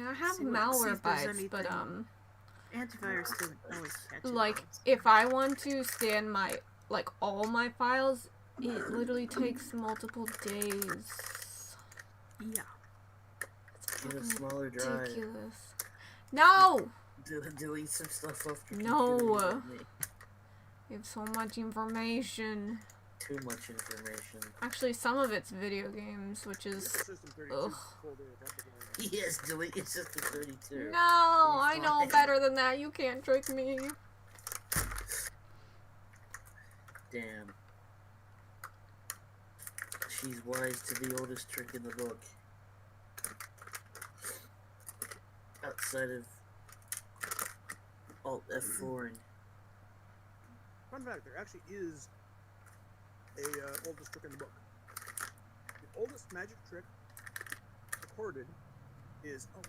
I have see malware bites, but antivirus doesn't always catch it. like if I want to scan my all my files, it literally takes multiple days. Yeah. Get a smaller drive. Ridiculous. No! Delete some stuff off your No. computer. You have so much information. Too much information. Actually, some of it's video games, which is... Ugh. Yes, delete your System 32. No, I know better than that. You can't trick me. Damn. She's wise to the oldest trick in the book. Outside of Alt F4ing. Fun fact, there actually is a oldest trick in the book. The oldest magic trick recorded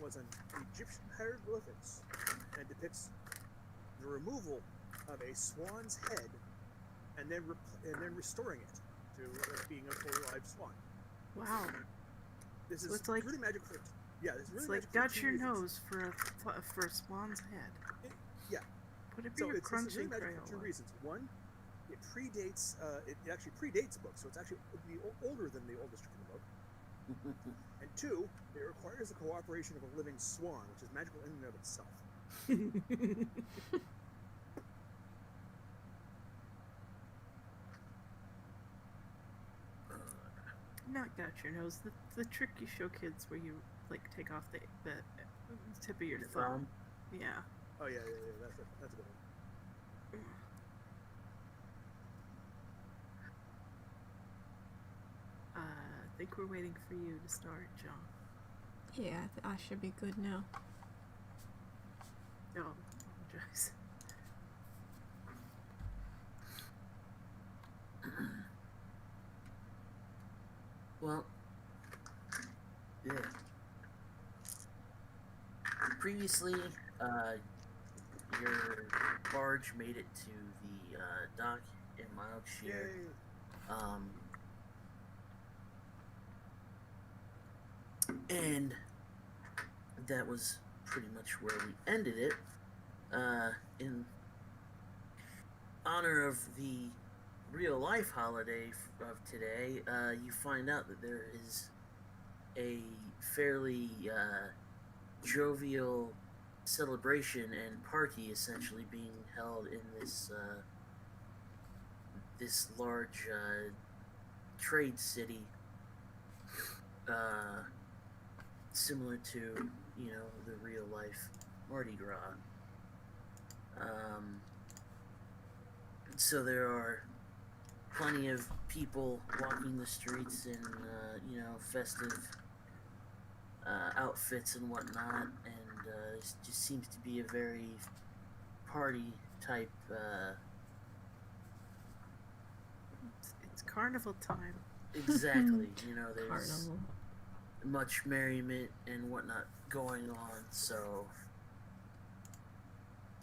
was an Egyptian hieroglyphics and depicts the removal of a swan's head and then restoring it to being a fully live swan. Wow. This is like, really magic for yeah. This is really it's like got your nose for a swan's head. Yeah. Put it in your crunching really magic for 2 reasons. One, it predates. It actually predates the book, so it's actually older than the oldest trick in the book. And 2, it requires the cooperation of a living swan, which is magical in and of itself. Not got your nose. The trick you show kids where you like take off the tip of your thumb. Yeah. Oh yeah. That's a good one. I think we're waiting for you to start, John. Yeah, I should be good now. Oh, apologize. Well, yeah. Previously, your barge made it to the dock in Mildshire. And that was pretty much where we ended it. In honor of the real life holiday of today, you find out that there is a fairly jovial celebration and party essentially being held in this this large trade city, similar to, you know, the real life Mardi Gras. So there are plenty of people walking the streets in, you know, festive outfits and whatnot, and it just seems to be a very party type. It's carnival time. Exactly. You know, there's Carnival. much merriment and whatnot going on. So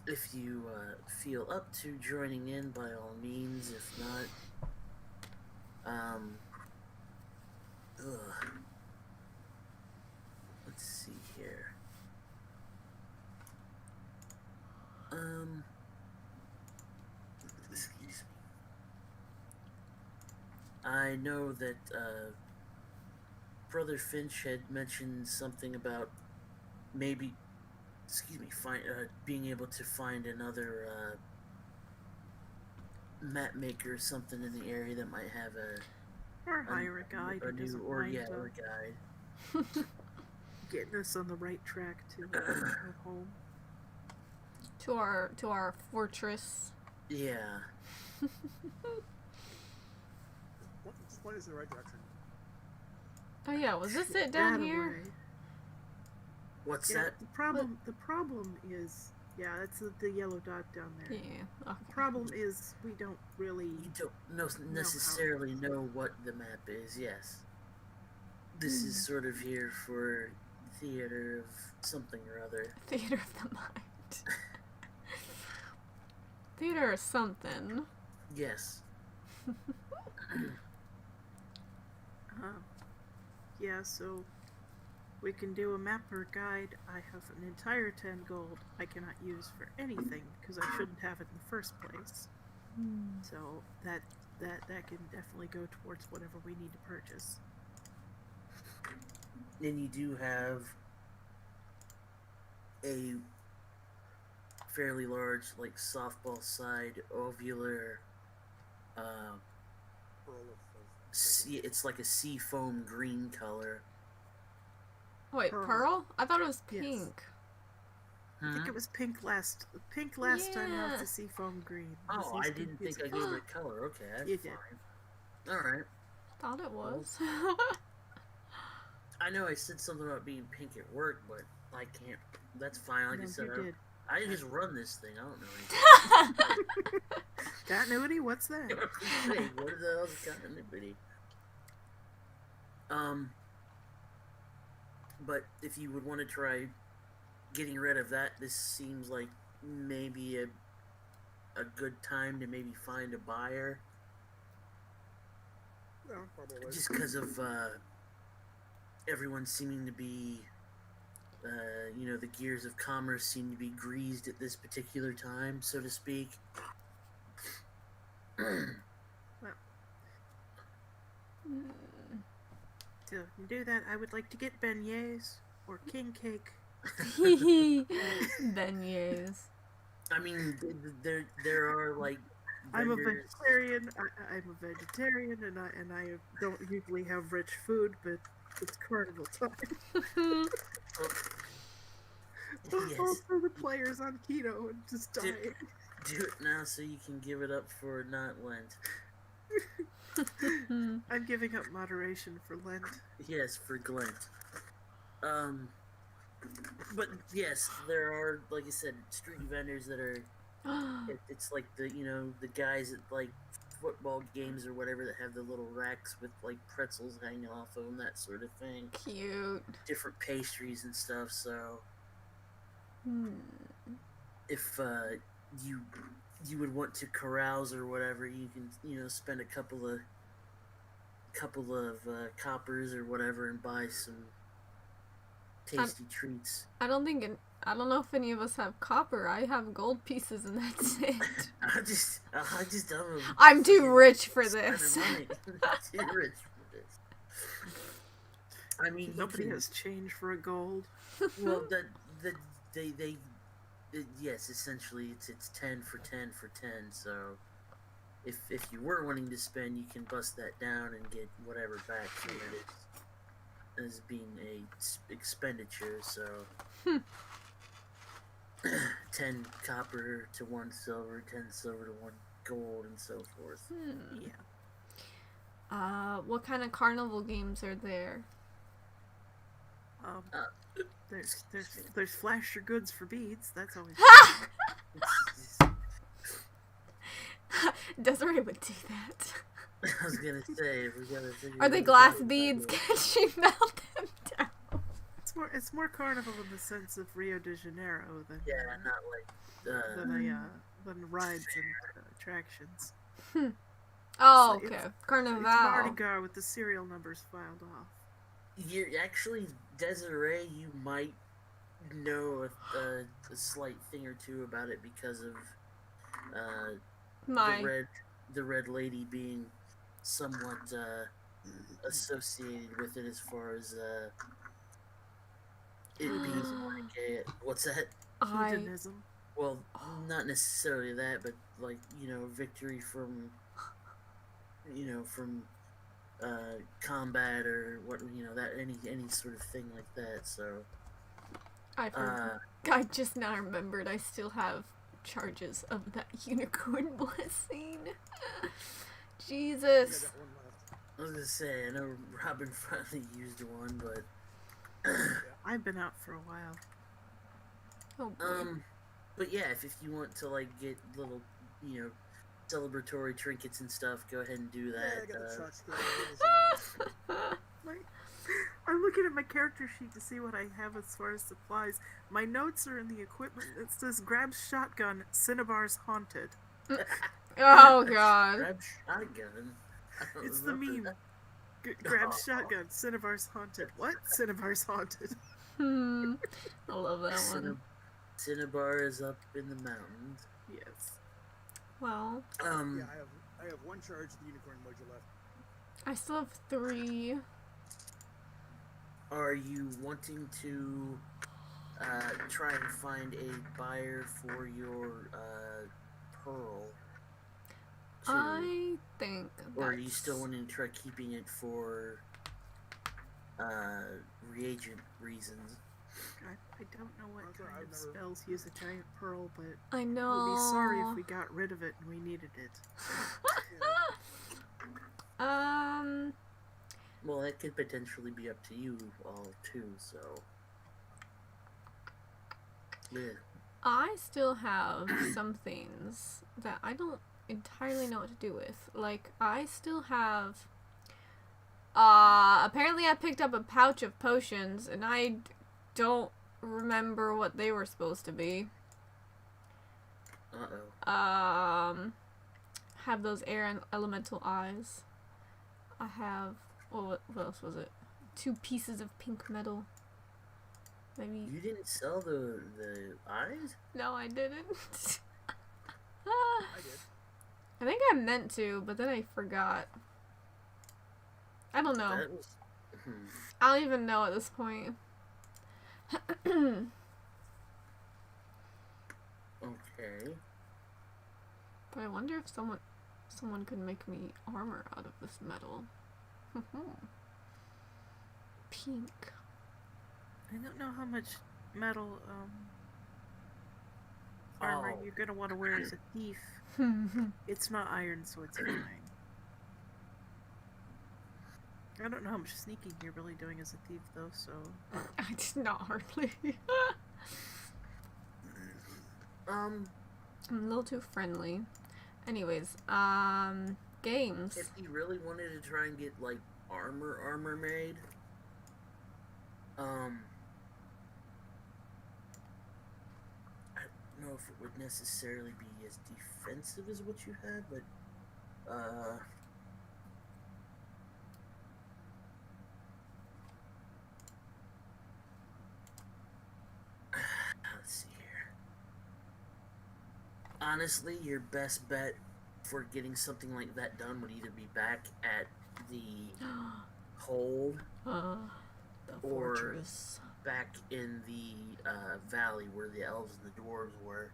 if you feel up to joining in, by all means. If not, let's see here. Excuse me. I know that Brother Finch had mentioned something about maybe, being able to find another map maker or something in the area that might have or hire a guide who doesn't mind or a guide. getting us on the right track to our home. To our fortress. Yeah. Just point us in the right direction. Oh yeah, was this it down here? What's yeah, that? The problem is, yeah, that's the yellow dot down there. Yeah. Okay. The problem is we don't really. You don't necessarily know what the map is. Yes. This is sort of here for theater of something or other. Theater of the mind. Theater or something. Yes. Yeah, so We can do a mapper guide. I have an entire 10 gold I cannot use for anything because I shouldn't have it in the first place. So that can definitely go towards whatever we need to purchase. Then you do have a fairly large, like softball side ovular. It's like a sea foam green color. Wait, Pearl. pearl? I thought it was Yes. pink. I think it was pink last time. Now it's a seafoam green. Oh, I didn't think I gave it a color. Okay, that's You did. fine. All right. Thought it was. I know I said something about being pink at work, but I can't. That's fine. Like I No, said, you did. I just run this thing. I don't know anything. Continuity? What's that? Hey, what the hell's continuity? But if you would want to try getting rid of that, this seems like maybe a good time to maybe find a buyer. Yeah, probably. Just because of everyone seeming to be, the gears of commerce seem to be greased at this particular time, so to speak. To do that, I would like to get beignets or king cake. Beignets. I mean, there are like. I'm a vendors- vegetarian. I'm a vegetarian, and I don't usually have rich food, but it's carnival time. Yes. Also, the players on keto and just Do- dying. Do it now so you can give it up for not Lent. I'm giving up moderation for Lent. Yes, for Glent. But yes, there are, like I said, street vendors that are. It's like the guys at like football games or whatever that have the little racks with like pretzels hanging off of them, that sort of thing. Cute. Different pastries and stuff. So if you would want to carouse or whatever, you can spend a couple of coppers or whatever and buy some tasty treats. I don't know if any of us have copper. I have gold pieces and that's it. I'm too rich for this. Too rich for this. I mean, Nobody has change for a gold. Well, yes, essentially it's 10 for 10 for 10. So if you were wanting to spend, you can bust that down and get whatever back from it as being a expenditure. So 10 copper to 1 silver, 10 silver to 1 gold, and so forth. Yeah. What kind of carnival games are there? There's flash your goods for beads. That's always. Desiree would do that. I was gonna say, we gotta figure Are they out glass how to beads? do it. Can she melt them down? It's more carnival in the sense of Rio de Janeiro than not like than rides and attractions. Oh, It's- okay. It's Carnival. Mardi Gras with the serial numbers filed off. You're actually, Desiree, you might know a slight thing or two about it because of the red lady being somewhat associated with it as far as it being like a, what's that? Hedonism. Well, not necessarily that, but like victory from combat or what that any sort of thing like that. So I just now remembered I still have charges of that unicorn blessing. I Jesus. got one left. I was gonna say, I know Robin finally used one, but I've been out for a while. Oh boy. but yeah, if you want to like get little celebratory trinkets and stuff, go ahead and do Yeah, that. I got the truck screws and I'm looking at my character sheet to see what I have as far as supplies. My notes are in the equipment. It says grab shotgun, Cinnabar's haunted. Oh god. Grab shotgun. I don't It's the remember meme. that. Grab shotgun. Cinnabar's haunted. What? Cinnabar's haunted. I love that one. Cinnabar is up in the mountains. Yes. Well, Yeah, I have one charge of the unicorn module left. I still have 3. Are you wanting to try and find a buyer for your pearl? Too? I think Or are you that's- still wanting to try keeping it for reagent reasons? I don't know what Okay, kind I've of never- spells use a giant pearl, but I know. we'll be sorry if we got rid of it and we needed it. Well, that could potentially be up to you all too, so. Yeah. I still have some things that I don't entirely know what to do with. Like, I still have... apparently I picked up a pouch of potions, and I don't remember what they were supposed to be. Uh-oh. Have those air and elemental eyes. I have... what else was it? 2 pieces of pink metal. Maybe... You didn't sell the eyes? No, I didn't. I did. I think I meant to, but then I forgot. I don't know. That was... I don't even know at this point. Okay. But I wonder if someone could make me armor out of this metal. Pink. I don't know how much metal armor Oh. you're gonna want to wear as a thief. It's not iron, so it's fine. I don't know how much sneaking you're really doing as a thief, though, so... I did not hardly. I'm a little too friendly. Anyways, games. If you really wanted to try and get, like, armor made, I don't know if it would necessarily be as defensive as what you had, but, let's see here. Honestly, your best bet for getting something like that done would either be back at the hold The or- fortress. back in the valley where the elves and the dwarves were.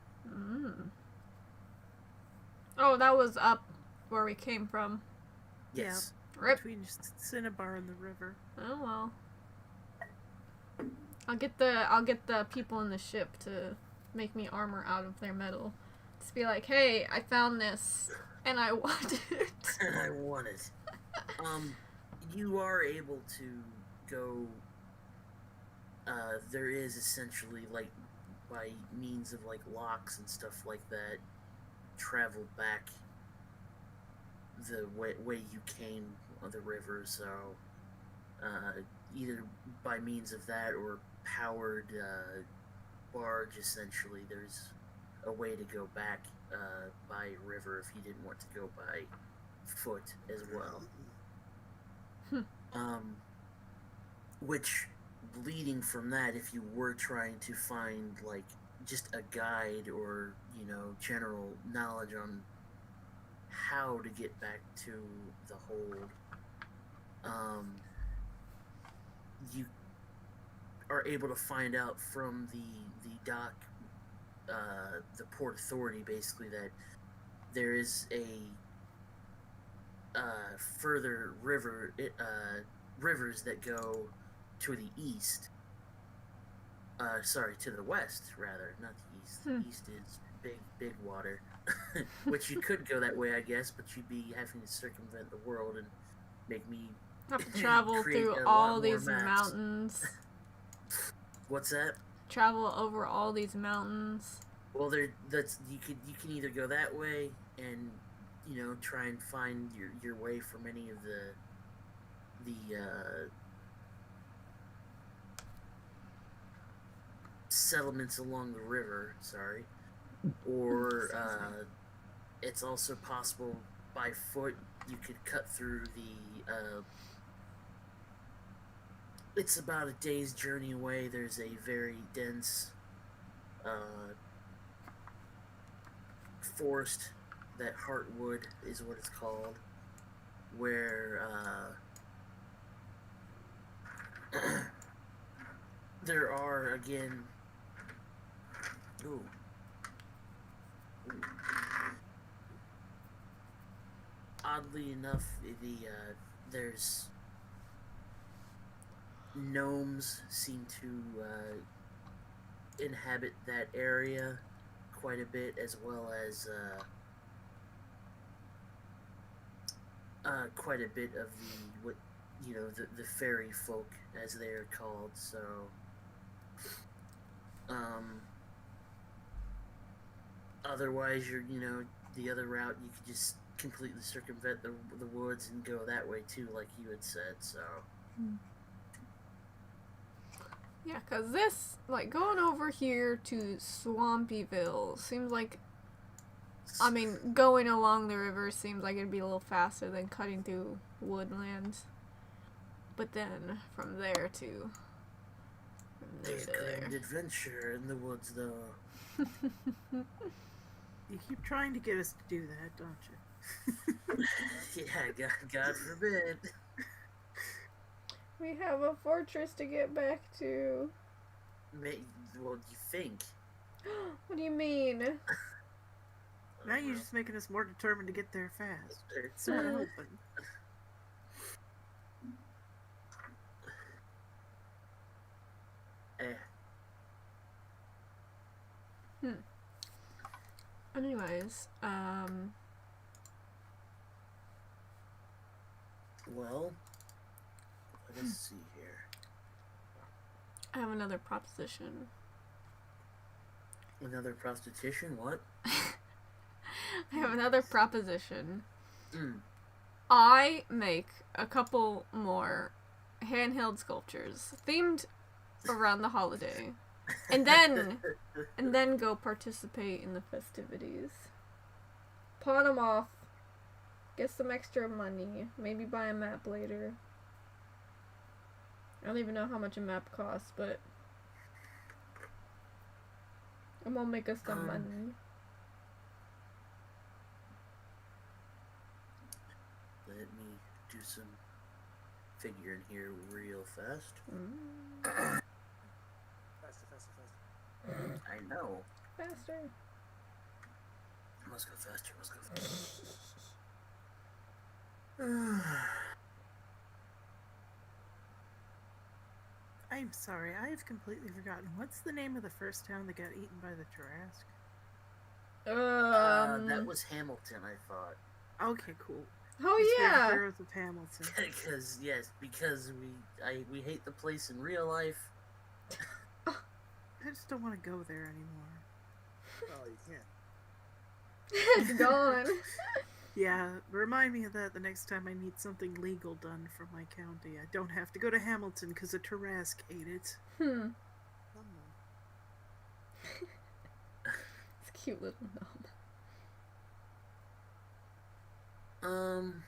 Oh, that was up where we came from. Yes. Rip. Between Cinnabar and the river. Oh well. I'll get the people in the ship to make me armor out of their metal. Just be like, hey, I found this and I want it. I want it. You are able to go. There is essentially, like, by means of, like, locks and stuff like that, travel back the way you came on the river, so either by means of that or powered barge, essentially, there's a way to go back by river if you didn't want to go by foot as well. Which, leading from that, if you were trying to find, like, just a guide or, you know, general knowledge on how to get back to the hold, you are able to find out from the dock, the Port Authority, basically, that there is a further rivers that go to the east. Sorry, to the west, rather, not the east. The east is big water, which you could go that way, I guess, but you'd be having to circumvent the world and make me Have to travel create through a lot all more these maps. mountains. What's that? Travel over all these mountains. Well, you can either go that way and, you know, try and find your way from any of the settlements along the river, sorry, or it's also possible by foot. You could cut through the It's about a day's journey away. There's a very dense forest, that Heartwood is what it's called, where there are, again, ooh. Oddly enough, there's gnomes seem to inhabit that area quite a bit, as well as quite a bit of the fairy folk, as they are called. So, otherwise, the other route, you could just completely circumvent the woods and go that way too, like you had said. So. Yeah, because this, like, going over here to Swampyville seems like, I mean, going along the river seems like it'd be a little faster than cutting through woodlands. But then, from there to... There's grand adventure in the woods, though. You keep trying to get us to do that, don't you? Yeah, God forbid. We have a fortress to get back to. Well, you think? What do you mean? Now you're just making us more determined to get there fast. It's not helping. Anyways, Well, let us see here. I have another proposition. Another prostitution? What? I have another proposition. Mm. I make a couple more handheld sculptures themed around the holiday, and then go participate in the festivities. Pawn them off, get some extra money, maybe buy a map later. I don't even know how much a map costs, but I'm gonna make us some money. Let me do some figuring here real fast. Faster. I know. Faster. Must go faster, must go faster. I'm sorry, I have completely forgotten. What's the name of the first town that got eaten by the Tarrasque? That was Hamilton, I thought. Okay, cool. Oh yeah. Heroes of Hamilton. because we hate the place in real life. I just don't want to go there anymore. Oh, you can't. It's gone. Yeah, remind me of that the next time I need something legal done from my county. I don't have to go to Hamilton because a Tarrasque ate it. Nom It's a cute little Um.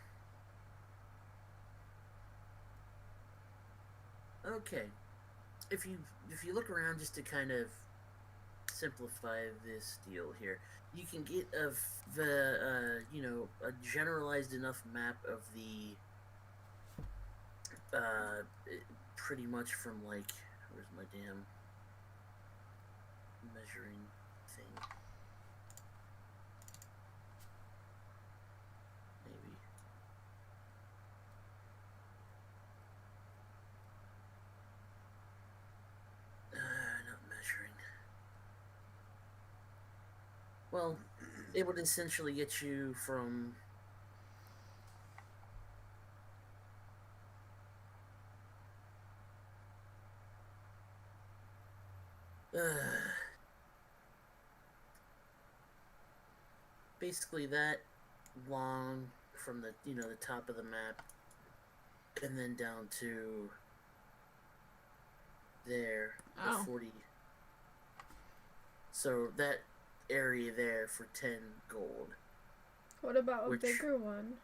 Okay. If you look around, just to kind of simplify this deal here, you can get a generalized enough map of the pretty much from, like, where's my damn measuring thing? Maybe. Not measuring. Well, it would essentially get you from basically that long from the the top of the map, and then down to there, Oh. 40. So that area there for 10 gold. What about Which- a bigger one?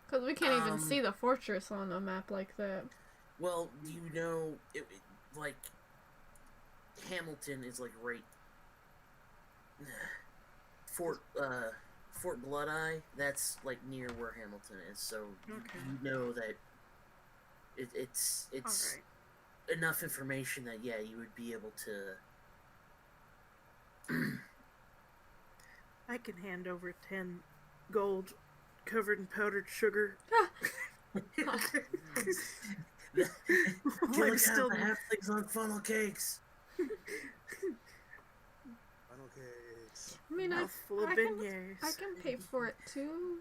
Because we can't even see the fortress on a map like that. Well, you know, like, Hamilton is like right. Fort Blood Eye, that's like near where Hamilton is, so Okay. you know that it's Alright. enough information that yeah, you would be able to. I can hand over 10 gold covered in powdered sugar. Like still halflings on funnel cakes. Funnel cakes. I mean, Mouthful of I beignets. can pay for it too,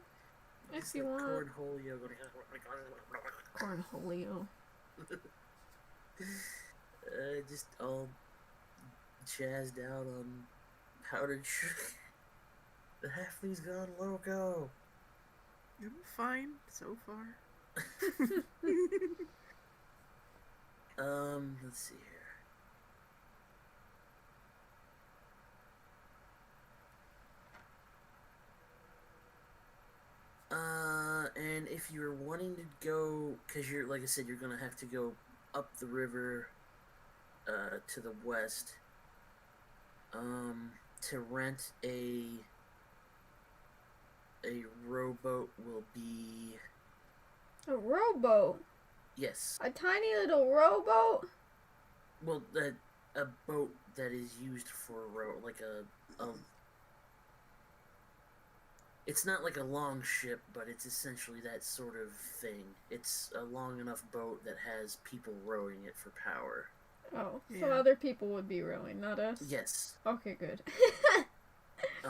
if It's you like want. cornholio. Cornholio. Just all jazzed out on powdered sugar. The halfling's gone loco. I'm fine so far. Let's see here. And if you're wanting to go, because you're, like I said, you're gonna have to go up the river, to the west, to rent a rowboat will be... A rowboat? Yes. A tiny little rowboat? Well, a boat that is used for a row, like a it's not like a long ship, but it's essentially that sort of thing. It's a long enough boat that has people rowing it for power. Oh, so Yeah. other people would be rowing, not us? Yes. Okay, good. You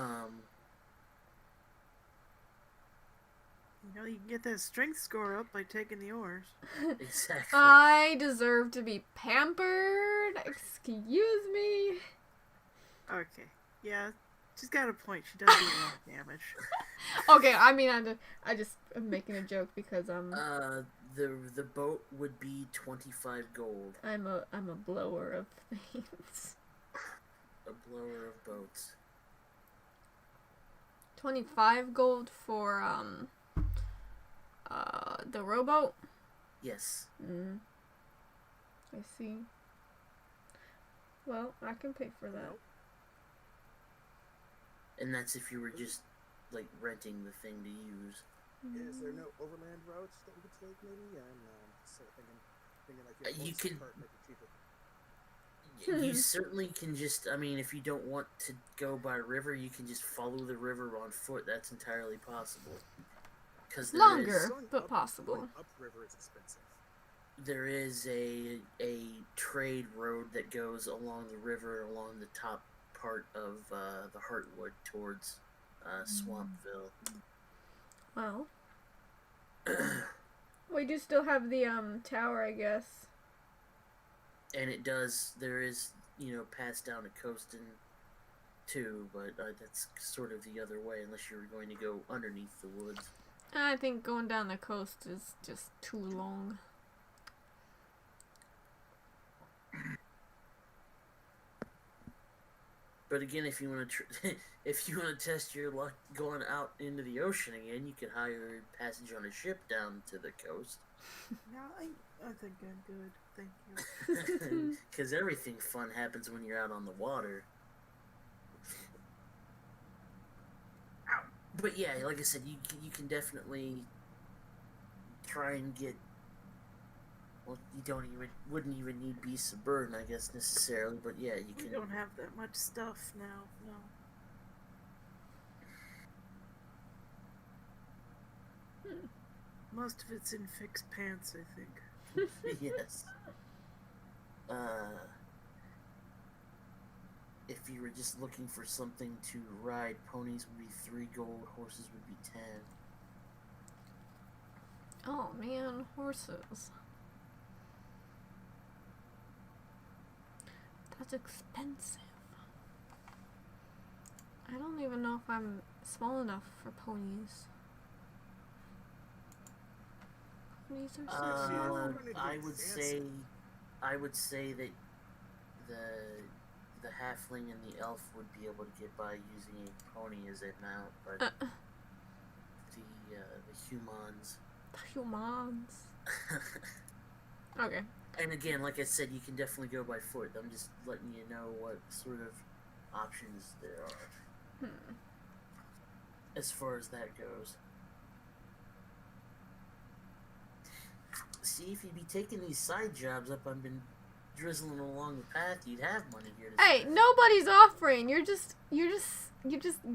know, you can get that strength score up by taking the oars. Exactly. I deserve to be pampered. Excuse me. Okay. Yeah, she's got a point. She does do a lot of damage. Okay, I mean, I'm making a joke because the boat would be 25 gold. I'm a blower of things. A blower of boats. 25 gold for the rowboat. Yes. I see. Well, I can pay for that. Nope. And that's if you were just like renting the thing to use. Is there no overland routes that we could take? Maybe I'm sort of thinking like your You horse could- cart might be cheaper. You certainly can just, I mean, if you don't want to go by river, you can just follow the river on foot. That's entirely possible. Because Longer. Going but possible. Going upriver is expensive. there is a trade road that goes along the river, along the top part of the Heartwood towards Swampville. Well, we do still have the tower, I guess. And it does, there is, pass down to Coastin too, but that's sort of the other way, unless you're going to go underneath the woods. I think going down the coast is just too long. But again, if you want to if you want to test your luck going out into the ocean again, you could hire passage on a ship down to the coast. No, I think I'm good. Thank you. Because everything fun happens when you're out on the water. But yeah, like I said, you can definitely try and get. Well, you wouldn't even need beasts of burden, I guess, necessarily. But yeah, you We can. don't have that much stuff now. No. Most of it's in fixed pants, I think. Yes. If you were just looking for something to ride, ponies would be 3 gold, horses would be 10. Oh man, horses. That's expensive. I don't even know if I'm small enough for ponies. Ponies are so small. I would say that the halfling and the elf would be able to get by using a pony as a mount, but the humans Humans. Okay. And again, like I said, you can definitely go by foot. I'm just letting you know what sort of options there are. As far as that goes. See, if you'd be taking these side jobs up, I've been drizzling along the path, you'd have money here to Hey, spend. nobody's offering. You're just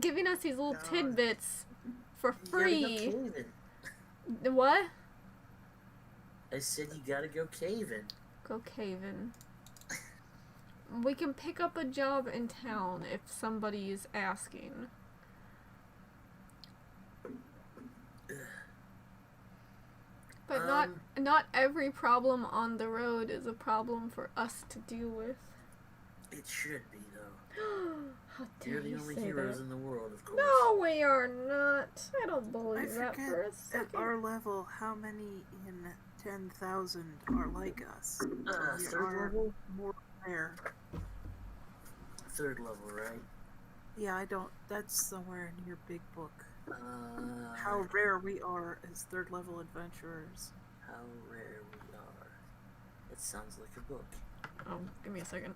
giving us these little tidbits for free. You gotta go caving. What? I said you gotta go caving. Go caving. We can pick up a job in town if somebody is asking. But not every problem on the road is a problem for us to deal with. It should be, though. How dare You're the you only say heroes that? in the world, of course. No, we are not. I don't I believe that forget for a at second. our level how many in 10,000 are like us. We Third are level? more rare. Third level, right? Yeah, I don't. That's somewhere in your big book. How How rare we are as third level adventurers. rare we are. It sounds like a book. Oh, give me a second.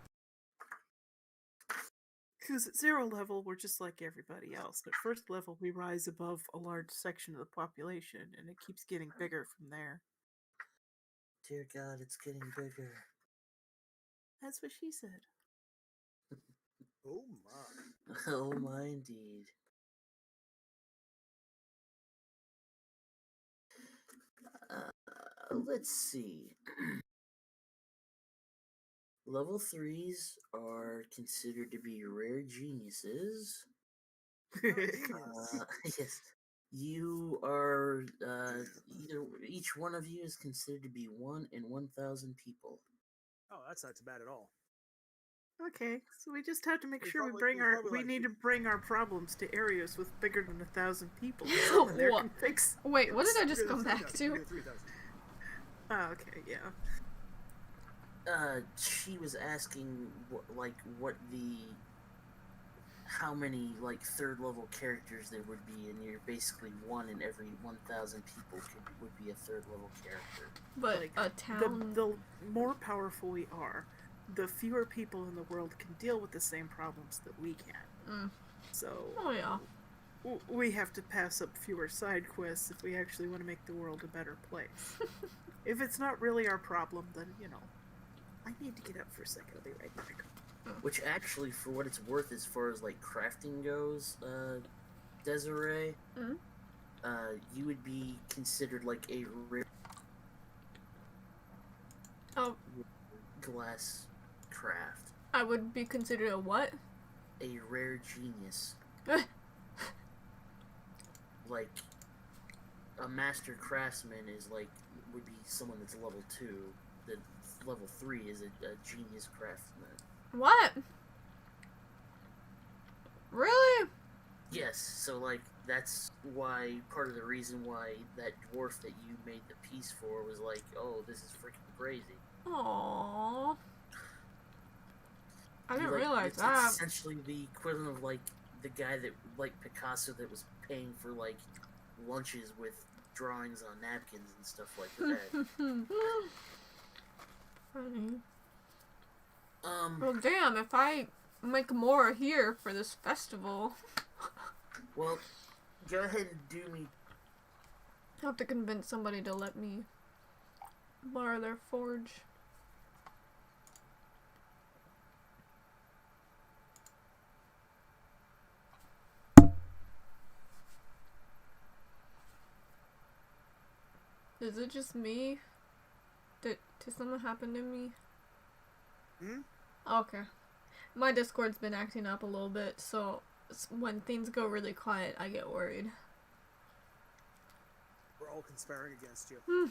Because at 0 level, we're just like everybody else. At first level, we rise above a large section of the population, and it keeps getting bigger from there. Dear God, it's getting bigger. That's what she said. Oh my. Oh my, indeed. Let's see. Level 3s are considered to be rare geniuses. Yes. You are, each one of you is considered to be 1 in 1,000 people. Oh, that's not too bad at all. Okay, so we just have to make We sure probably- we probably we like need you. to bring our problems to areas with bigger than 1,000 people. Someone there What? can fix. Wait, what did I just Bigger than come back 3,000, to? bigger than 3,000. Oh, okay, yeah. She was asking, how many, third level characters there would be, and you're basically 1 in every 1,000 people would be a third level character. But Like, a town. The more powerful we are, the fewer people in the world can deal with the same problems that we can. So, Oh yeah. we have to pass up fewer side quests if we actually want to make the world a better place. If it's not really our problem, then, I need to get up for a second. I'll be right back. Which actually, for what it's worth, as far as crafting goes, Desiree, you would be considered a rare glass craft. I would be considered a what? A rare genius. A master craftsman would be someone that's level 2. The level 3 is a genius craftsman. What? Really? Yes, so that's why part of the reason why that dwarf that you made the piece for was oh, this is freaking crazy. Aww. I didn't Like, realize it's that. essentially the equivalent of the guy that Picasso that was paying for lunches with drawings on napkins and stuff like that. Funny. Well, damn, if I make more here for this festival. Well, go ahead and do me. I have to convince somebody to let me borrow their forge. Is it just me? Did something happen to me? Okay. My Discord's been acting up a little bit, so when things go really quiet, I get worried. We're all conspiring against you.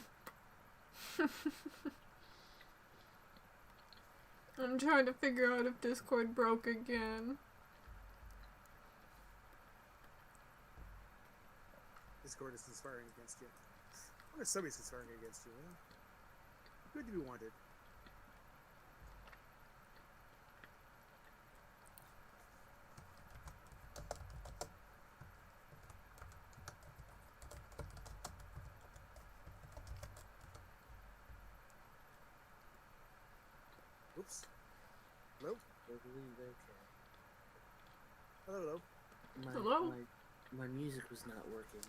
I'm trying to figure out if Discord broke again. Discord is conspiring against you. I guess somebody's conspiring against you. Good to be wanted. Hello? I believe, okay. Hello? Hello? My music was not working.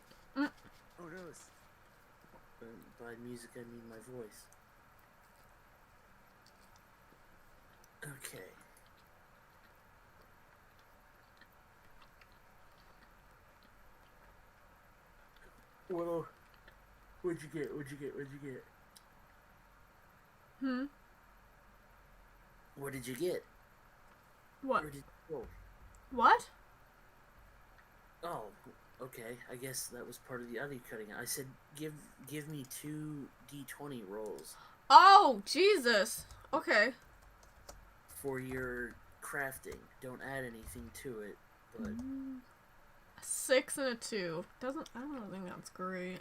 Oh no. By music, I mean my voice. Okay. Well, what'd you get? Hmm? What did you get? What? Where did you go? What? Oh, okay. I guess that was part of the audio cutting. I said, give me 2 D20 rolls Oh, Jesus. Okay. for your crafting. Don't add anything to it, but A 6 and a 2. I don't think that's great.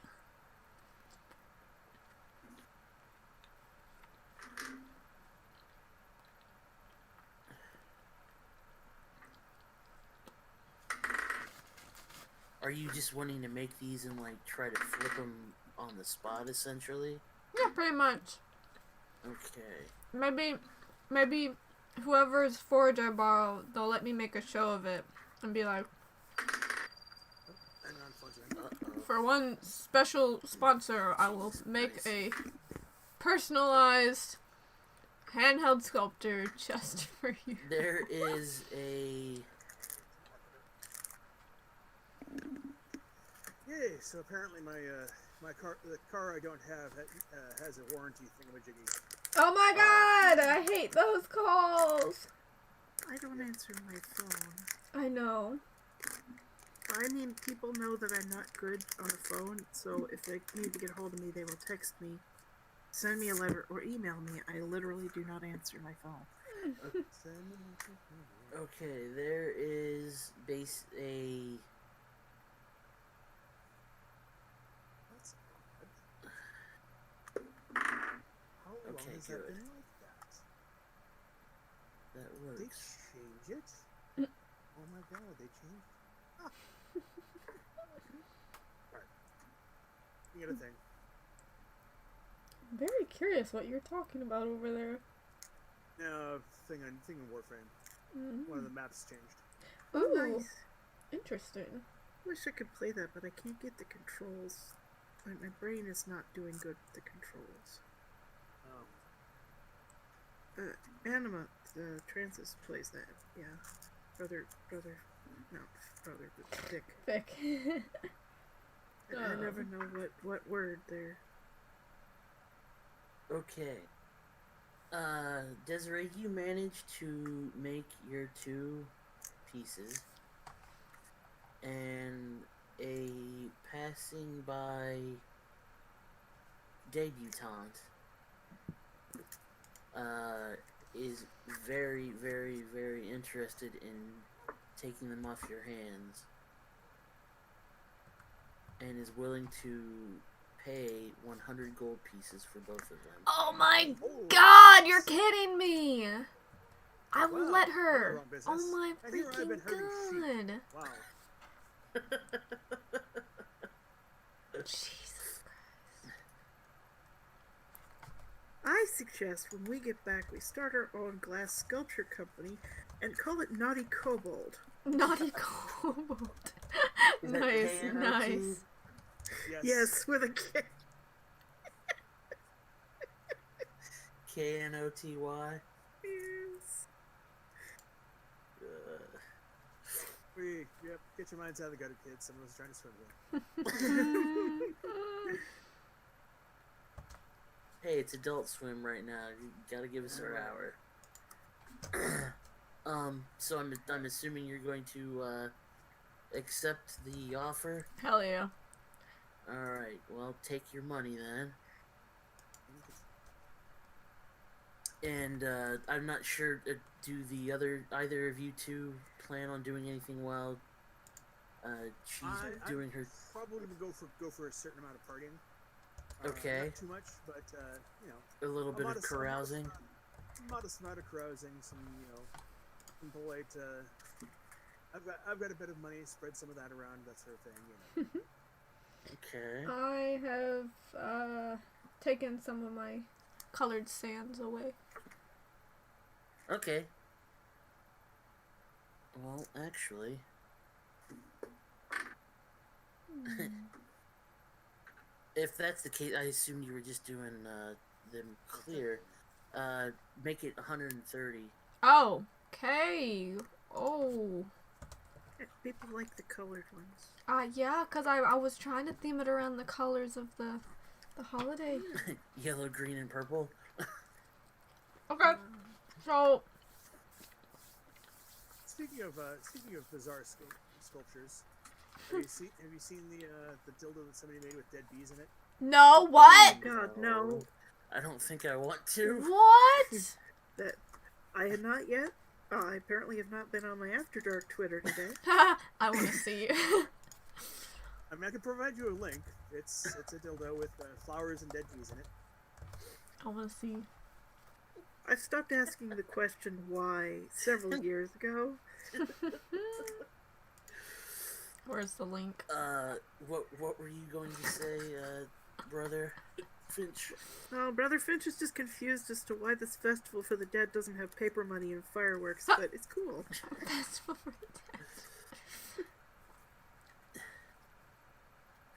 are you just wanting to make these and like try to flip them on the spot, essentially? Yeah, pretty much. Okay. Maybe whoever's forge I borrow, they'll let me make a show of it and be like, Hang on, functioning. for one special sponsor, I will make a personalized handheld sculpture just for you. There is a... Yay! So apparently my car, the car I don't have, has a warranty thingamajiggy. Oh my god! I hate those calls! I don't answer my phone. I know. I mean, people know that I'm not good on the phone, so if they need to get a hold of me, they will text me, send me a letter, or email me. I literally do not answer my phone. Okay, there is a... How long Okay, has good. that been like that? That They works. change it? Oh my god, they changed. Ah. Alright. You get a thing. I'm very curious what you're talking about over there. No, thing in Warframe. One of the maps changed. Ooh, Nice. interesting. Wish I could play that, but I can't get the controls. My brain is not doing good with the controls. Anima, the Transis plays that. Yeah, brother, but Dick. Vic. I never know what word there. Okay. Desiree, you managed to make your 2 pieces. And a passing by debutante is very, very, very interested in taking them off your hands and is willing to pay 100 gold pieces for both of them. Oh my god, you're kidding me! I will Wow, let her. wrong business. Oh my And here I've been freaking herding sheep. god. Wow. Jesus Christ. I suggest when we get back, we start our own glass sculpture company and call it Naughty Kobold. Naughty Kobold. Is that Nice, KNOT? nice. Yes, with a K. KNOTY? Yes. Yep, get your minds out of the gutter, kids. Someone was trying to swim with. Hey, it's Adult Swim right now. You gotta give us our hour. So I'm assuming you're going to accept the offer. Hell yeah. All right. Well, take your money then. And I'm not sure. Do either of you two plan on doing anything while she's doing her? Probably gonna go for a certain amount of partying. Okay. Not too much, but you know. A little bit of carousing. Modest amount of carousing. Some some polite. I've got a bit of money. Spread some of that around. That sort of thing. You know. Okay. I have taken some of my colored sands away. Okay. Well, actually, if that's the case, I assume you were just doing them clear. Make it 130. Oh, okay. Oh. People like the colored ones. Yeah, because I was trying to theme it around the colors of the holiday. Yellow, green, and purple. Okay. So, Speaking of bizarre sculptures, have you seen the dildo that somebody made with dead bees in it? no, what? God, no. I don't think I want to. What? That I had not yet. I apparently have not been on my After Dark Twitter today. I want to see. I mean, I can provide you a link. It's a dildo with flowers and dead bees in it. I want to see. I stopped asking the question why several years ago. Where's the link? What were you going to say, brother Finch? Oh, Brother Finch is just confused as to why this festival for the dead doesn't have paper money and fireworks, but it's cool. Festival for the Dead.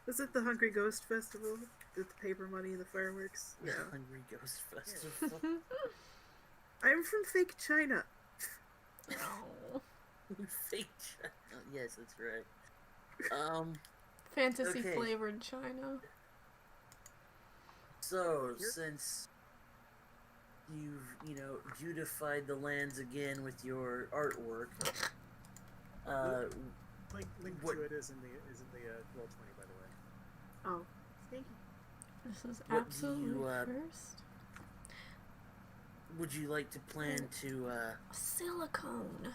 Was it the Hungry Ghost Festival with the paper money and the fireworks? Yeah. Hungry Ghost Festival. I'm from fake China. Oh. Fake China. Yes, that's right. Fantasy Okay. flavored China. So, since you've, beautified the lands again with your artwork, Link What- to it is in the Roll20, by the way. Oh, thank you. This is What do absolutely you, first. would you like to plan to, Silicone.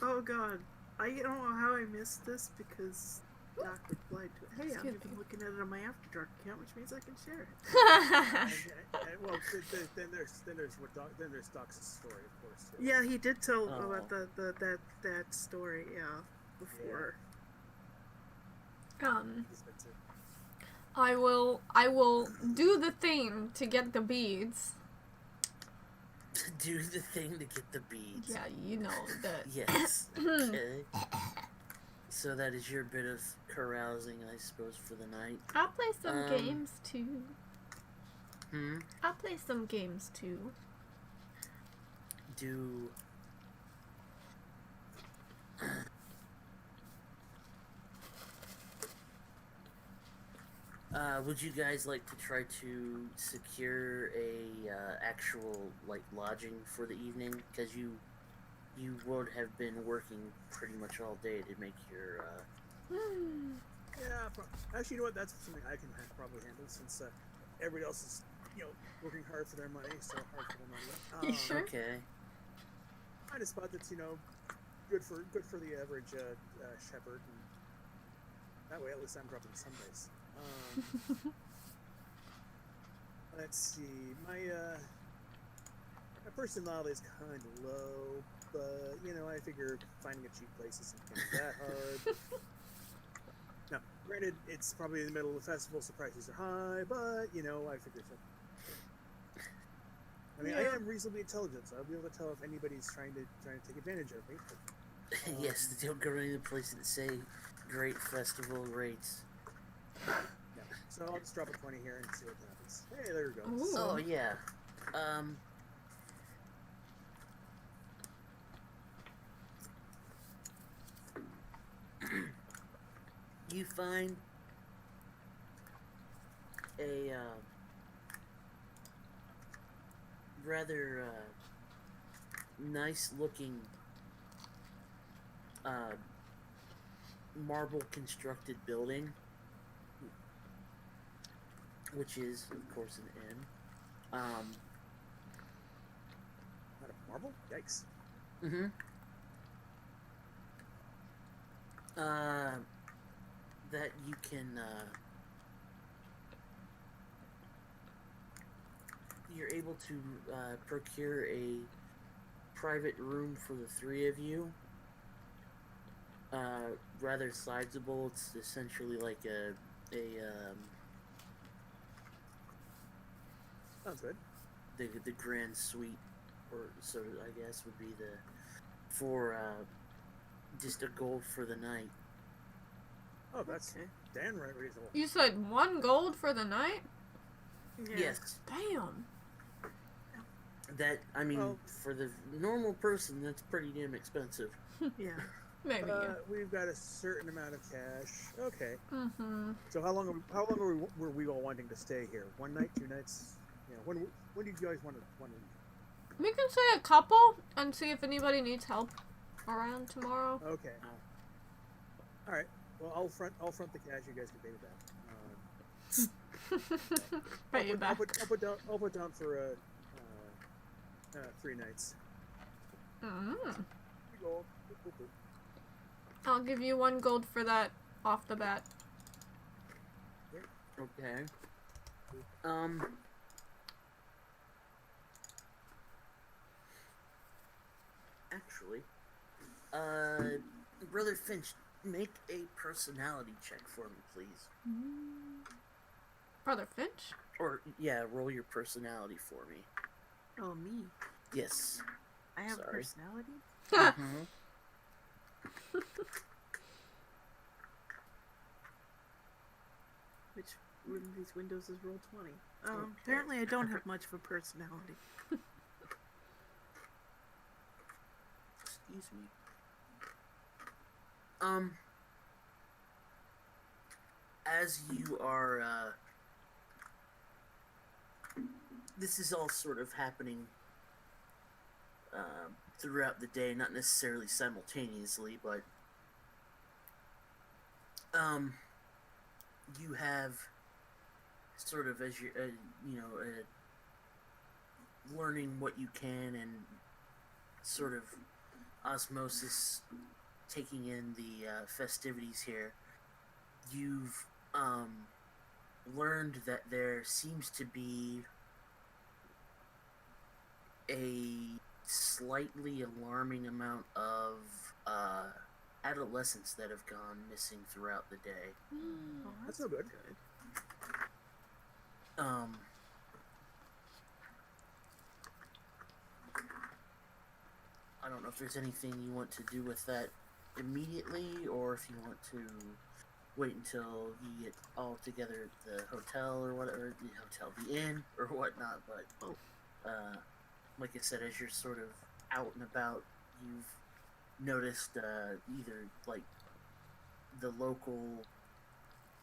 Oh god. I don't know how I missed this because Doc replied to it. Hey, I'm Excuse even me. looking at it on my After Dark account, which means I can share it. Well, then there's Doc's story, of course. Too. Yeah, he did tell Oh. about that story, before. He's been to- I will do the theme to get the beads. do the thing to get the beads? Yeah, you know that. Yes. Okay. So that is your bit of carousing, I suppose, for the night. I'll play some Um, games too. Hmm? I'll play some games too. Do... would you guys like to try to secure a actual lodging for the evening? Because you would have been working pretty much all day to make your Yeah, actually, you know what? That's something I can probably handle since everybody else is, working hard for their money, so hard for their money. You sure? Okay. Find a spot that's good for the average shepherd, and that way at least I'm dropping Sundays. Let's see, my personality is kind of low, but I figure finding a cheap place isn't gonna be that hard. Now, granted, it's probably in the middle of the festival, so prices are high, but I figure so. I mean, Yeah. I am reasonably intelligent, so I'll be able to tell if anybody's trying to take advantage of me. But, Yes, don't go to any place that say great festival rates. yeah. So I'll just drop a 20 here and see what happens. Hey, there we go. Ooh. Oh yeah. You find a rather nice looking marble constructed building, which is of course an inn. Not a marble? Yikes. Mm-hmm. That you can, you're able to, procure a private room for the three of you. Rather sizable. It's essentially like Sounds good. the grand suite or so I guess would be the for just a gold for the night. Oh, that's Okay. damn right reasonable. You said 1 gold for the night? Yeah. Yes, Damn. that I mean Well- for the normal person that's pretty damn expensive. Yeah. Maybe. We've got a certain amount of cash. Okay. Mm-hmm. So how long were we all wanting to stay here? 1 night, 2 nights? You know, when do you guys want to We can say a couple and see if anybody needs help around tomorrow. Okay. All right. Well, I'll front the cash. You guys can pay me back. Pay you back. I'll put down for 3 nights. Mm. 3 gold. Boop, boop, boop. I'll give you 1 gold for that off the bat. Okay. Actually, Brother Finch, make a personality check for me, please. Brother Finch? Or yeah, roll your personality for me. Oh, me. Yes. I have Sorry. personality? Mhm. Which one of these windows is roll 20? Okay. Apparently I don't have much of a personality. Excuse me. As you are, this is all sort of happening throughout the day, not necessarily simultaneously, but you have sort of as you learning what you can and sort of osmosis taking in the festivities here. You've learned that there seems to be a slightly alarming amount of adolescents that have gone missing throughout the day. Oh, That's no good. I don't know if there's anything you want to do with that immediately, or if you want to wait until you get all together at the hotel or whatever, the inn or whatnot. But like I said, as you're sort of out and about, you've noticed either like the local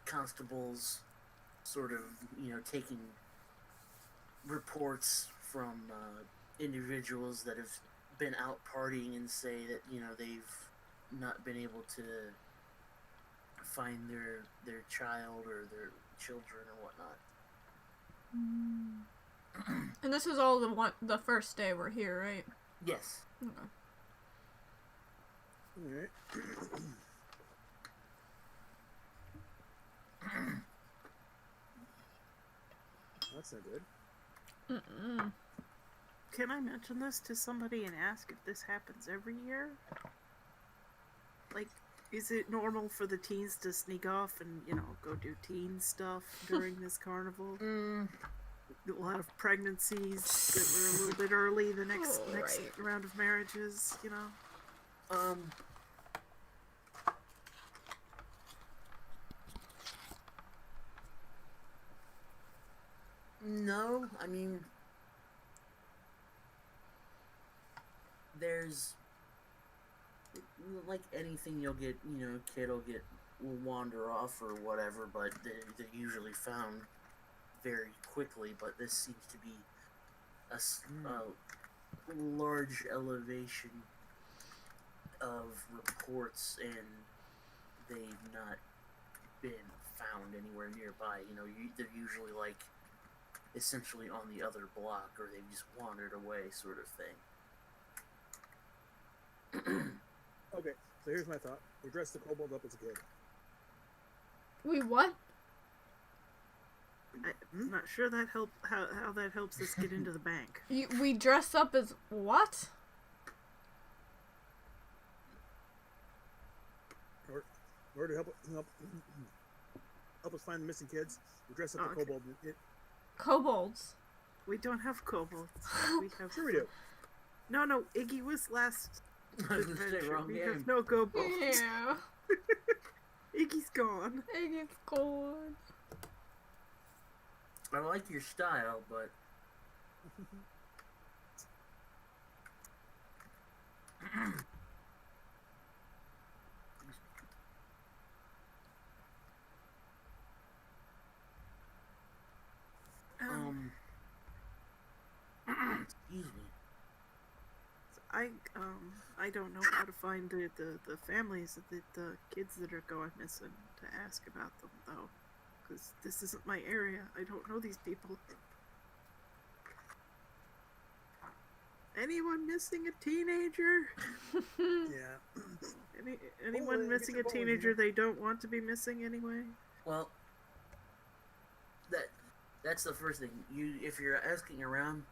constables sort of taking reports from individuals that have been out partying and say that they've not been able to find their child or their children or whatnot. And this is all the first day we're here, right? Yes. Okay. Alright. That's not good. Mm-mm. Can I mention this to somebody and ask if this happens every year? Like, is it normal for the teens to sneak off and, go do teen stuff during this carnival? A lot of pregnancies that were a little bit early the next Right. round of marriages, No, I mean, there's like anything you'll get, a kid will wander off or whatever, but they're usually found very quickly. But this seems to be a large elevation of reports, and they've not been found anywhere nearby. They're usually like essentially on the other block, or they've just wandered away, sort of thing. Okay, so here's my thought. We dress the kobold up as a kid. We what? I'm not sure that how that helps us get into the bank. We dress up as what? In order to help us find the missing kids, we dress up the Okay. kobold. Kobolds. We don't have kobolds. We have Sure we do. No, Iggy was last I was gonna say, adventure. wrong We game. have no go balls. Yeah. Iggy's gone. Iggy's gone. I like your style, but excuse me. I don't know how to find the families of the kids that are going missing to ask about them though, because this isn't my area. I don't know these people. Anyone missing a teenager? Yeah. Anyone get missing your a ball in teenager here. they don't want to be missing anyway? Well, that's the first thing. If you're asking around,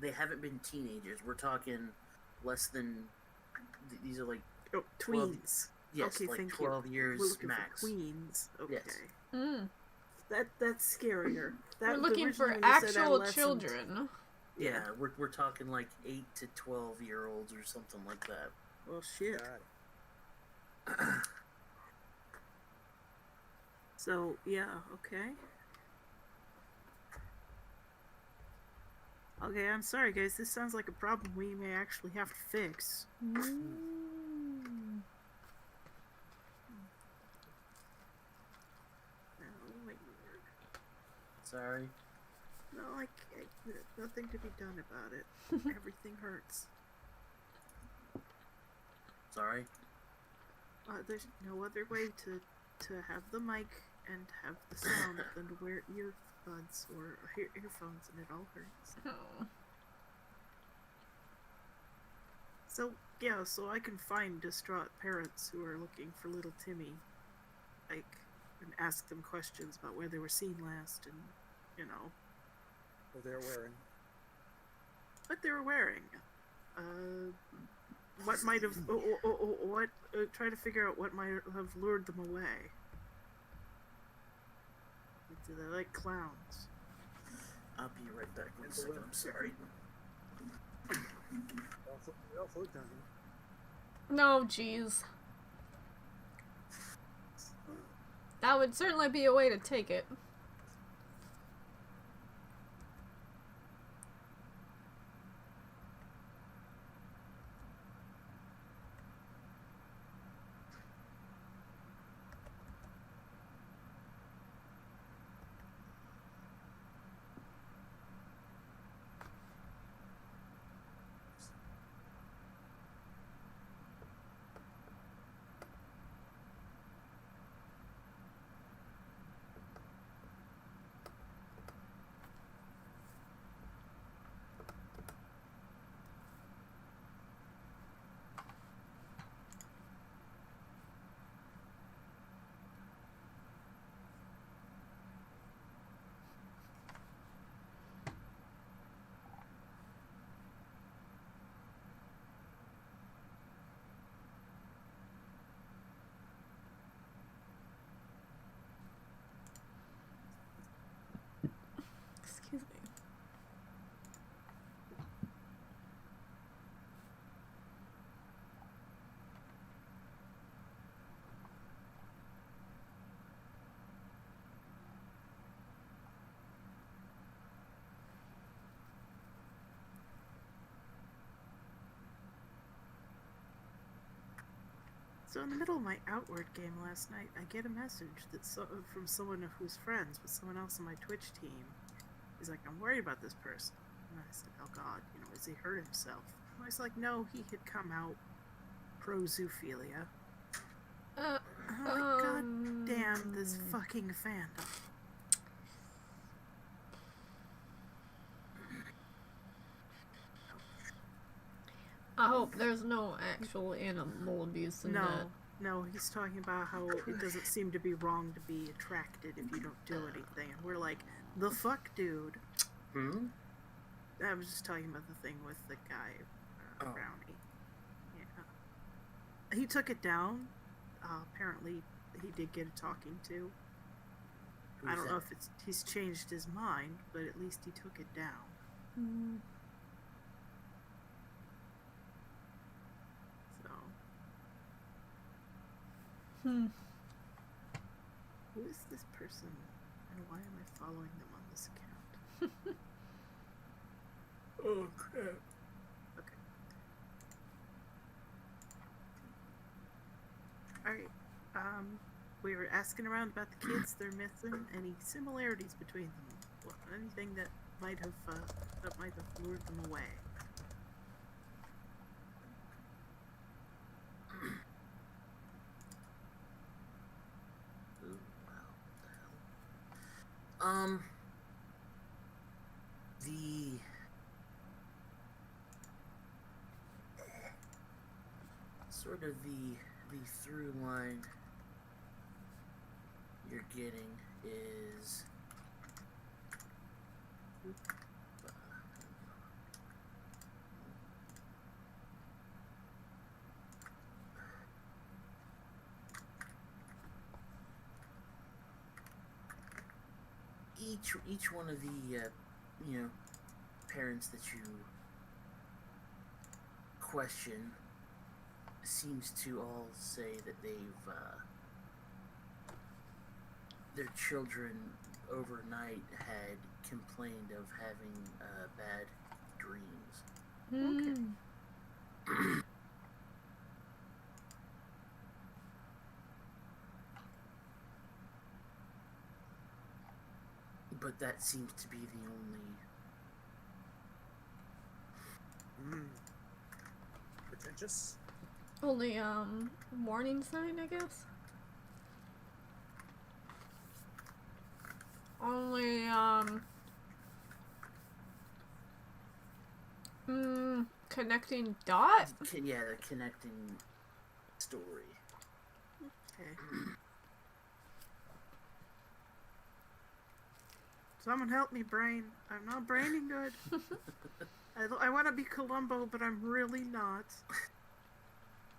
they haven't been teenagers. We're talking less than. These are like Oh, 12 tweens. yes, Okay, like thank 12 you. years We're looking max. for queens. Okay. Yes. Mm. That's scarier. That, We're looking for originally when you said actual adolescent- children. Yeah, we're talking like 8 to 12-year-olds or something like that. Well, shit. God. So, yeah, okay. Okay, I'm sorry, guys. This sounds like a problem we may actually have to fix. No, wait. Sorry. No, there's nothing to be done about it. Everything hurts. Sorry. There's no other way to have the mic and have the sound than to wear earbuds or earphones, and it all hurts. Oh. So, yeah, so I can find distraught parents who are looking for little Timmy, and ask them questions about where they were seen last, and, What they're wearing. what they were wearing. What might have, try to figure out what might have lured them away. Do they like clowns? I'll be right back in a second. I'm sorry. They also look dungeon. No, jeez. That would certainly be a way to take it. Excuse me. So in the middle of my Outward game last night, I get a message from someone who's friends with someone else on my Twitch team. He's like, I'm worried about this person. And I said, oh god, has he hurt himself? And I was like, no, he had come out pro-zoophilia. I'm like, god damn this fucking fandom. I hope there's no actual animal abuse in that. No, he's talking about how it doesn't seem to be wrong to be attracted if you don't do anything. And we're like, the fuck, dude. Hmm? I was just talking about the thing with the guy, Brownie. Yeah. He took it down. Apparently, he did get a talking to. I don't know if he's changed his mind, but at least he took it down. Hmm. Who is this person, and why am I following them on this account? Oh crap. Okay. Alright. We were asking around about the kids. They're missing. Any similarities between them? Well, anything that might have lured them away? Ooh, wow. The sort of the through line you're getting is each one of the parents that you question seems to all say that they've their children overnight had complained of having bad dreams. Hmm. But that seems to be the only Pretentious. Only, warning sign, I guess? Only, connecting dot? yeah, the connecting story. Okay. Someone help me, brain. I'm not braining good. I want to be Columbo, but I'm really not.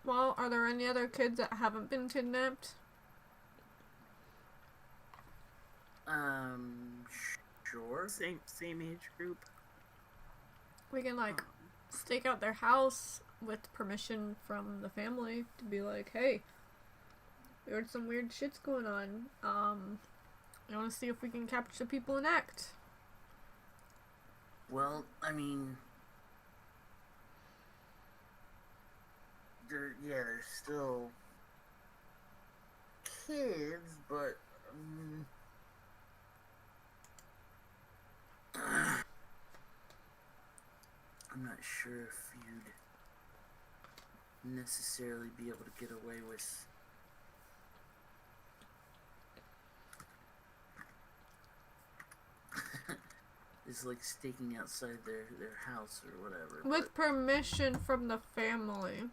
Well, are there any other kids that haven't been kidnapped? Sure. Same age group. We can, like, stake out their house with permission from the family to be like, hey, we heard some weird shit's going on. I want to see if we can capture people in act. Well, I mean, they're still kids, but I'm not sure if you'd necessarily be able to get away with is like staking outside their house or whatever. With permission from the family.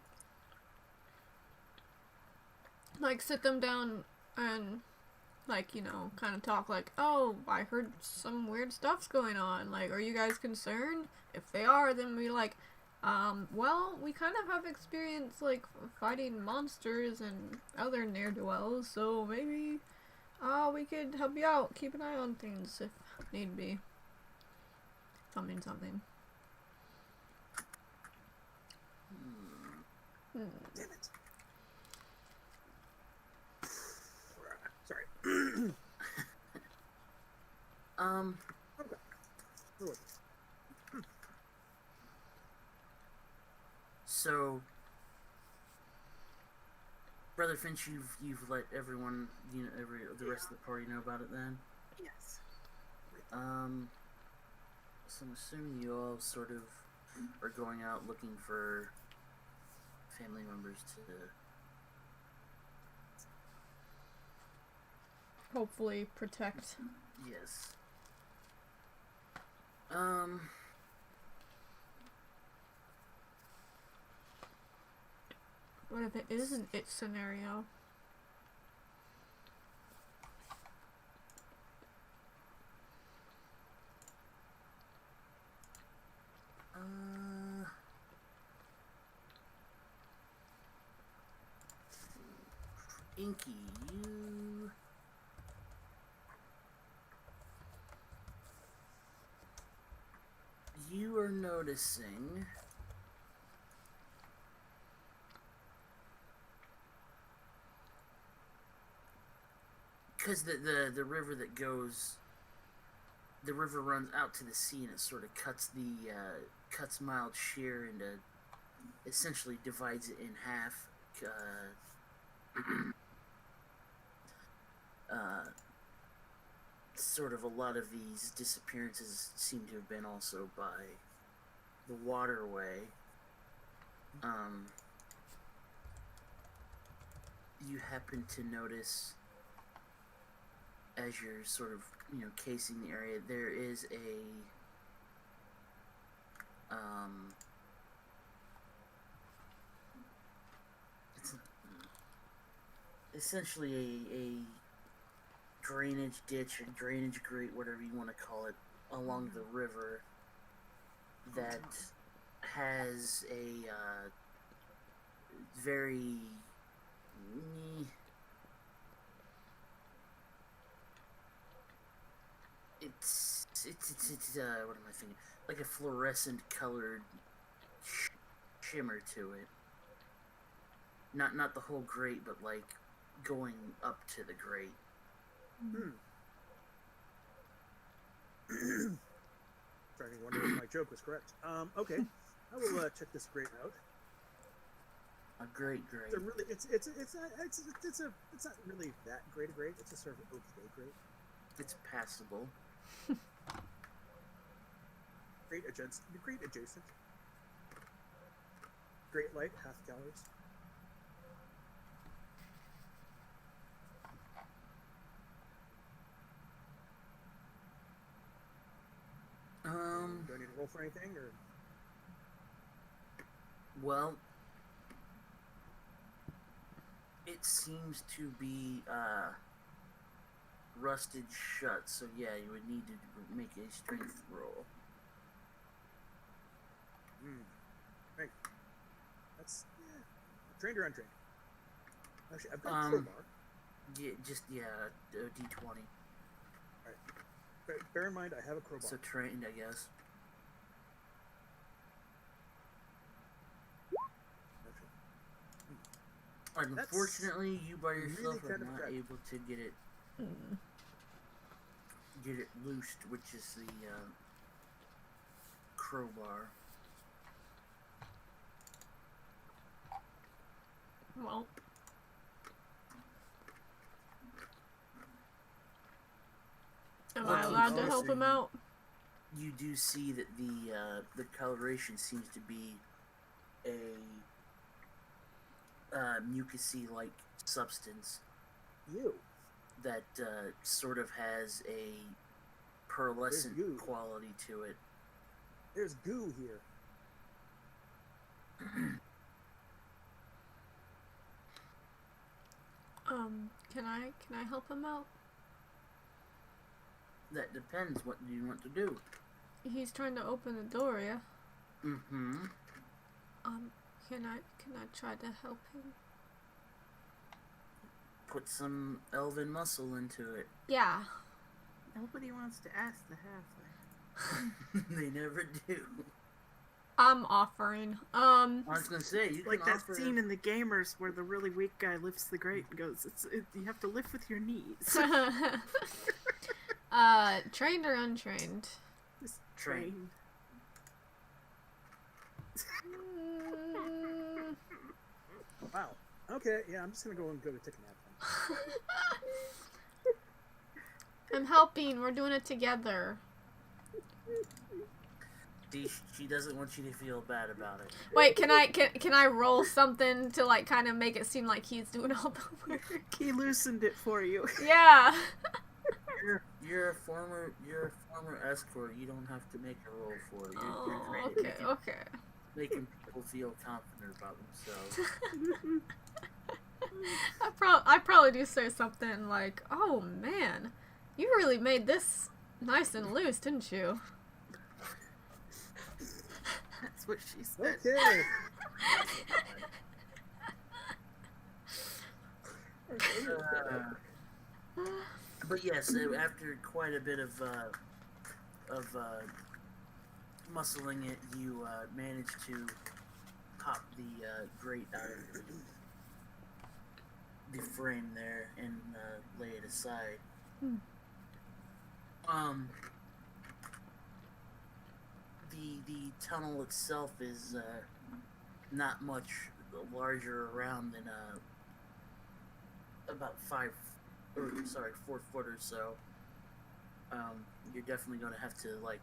Like, sit them down and, like, you know, kind of talk like, oh, I heard some weird stuff's going on. Like, are you guys concerned? If they are, then we like, well, we kind of have experience, like, fighting monsters and other ne'er-do-wells, so maybe, we could help you out. Keep an eye on things if need be. Something. Damn it. Sorry. Okay. Really. So, Brother Finch, you've let everyone, the rest of the party know about it then? Yes. So I'm assuming you all sort of are going out looking for family members to Hopefully protect. yes. What if it is an it scenario? Inky, you are noticing because the river that goes, the river runs out to the sea and it sort of cuts cuts Mild Shear into, essentially divides it in half. Sort of a lot of these disappearances seem to have been also by the waterway. You happen to notice, as you're sort of, casing the area, there is it's essentially a drainage ditch, a drainage grate, whatever you want to call it, along the river that has a very it's what am I thinking? Like a fluorescent colored shimmer to it. Not the whole grate, but like going up to the grate. Trying to wonder if my joke was correct. Okay, I will check this grate out. A great grate. It's not really that great a grate. It's a sort of okay grate. It's passable. Grate adjacent. Grate light, half calories. Do I need to roll for anything, or? Well, it seems to be rusted shut, so yeah, you would need to make a strength roll. Right. That's trained or untrained. Actually, I've got a crowbar. Yeah, a D20. Alright. Bear in mind, I have a crowbar. So trained, I guess. Unfortunately, you by yourself really are not able to get it loosed, which is the crowbar. Well. Am I allowed to help him out? You do see that the coloration seems to be a mucusy-like substance. You. That sort of has a pearlescent quality to it. There's goo here. Can I help him out? That depends. What do you want to do? He's trying to open the door, yeah? Mm-hmm. Can I try to help him? Put some elven muscle into it. Yeah. Nobody wants to ask the halfling. They never do. I'm offering. I was gonna say, you like can that offer... scene in The Gamers where the really weak guy lifts the grate and goes, you have to lift with your knees. Trained or untrained? Just Trained. Wow. Okay, yeah, I'm just gonna go to take a nap then. I'm helping. We're doing it together. She doesn't want you to feel bad about it. Wait, can I roll something to like kind of make it seem like he's doing all the work? He loosened it for you. Yeah. You're a former escort. You don't have to make a roll for it. You're Okay. Making people feel confident about themselves. I probably do say something like, "Oh man, you really made this nice and loose, didn't you?" That's what she said. Okay. But yes, after quite a bit of muscling it, you managed to pop the grate out of it. the frame there and lay it aside. Hmm. The tunnel itself is not much larger around than about 4 foot or so. You're definitely going to have to like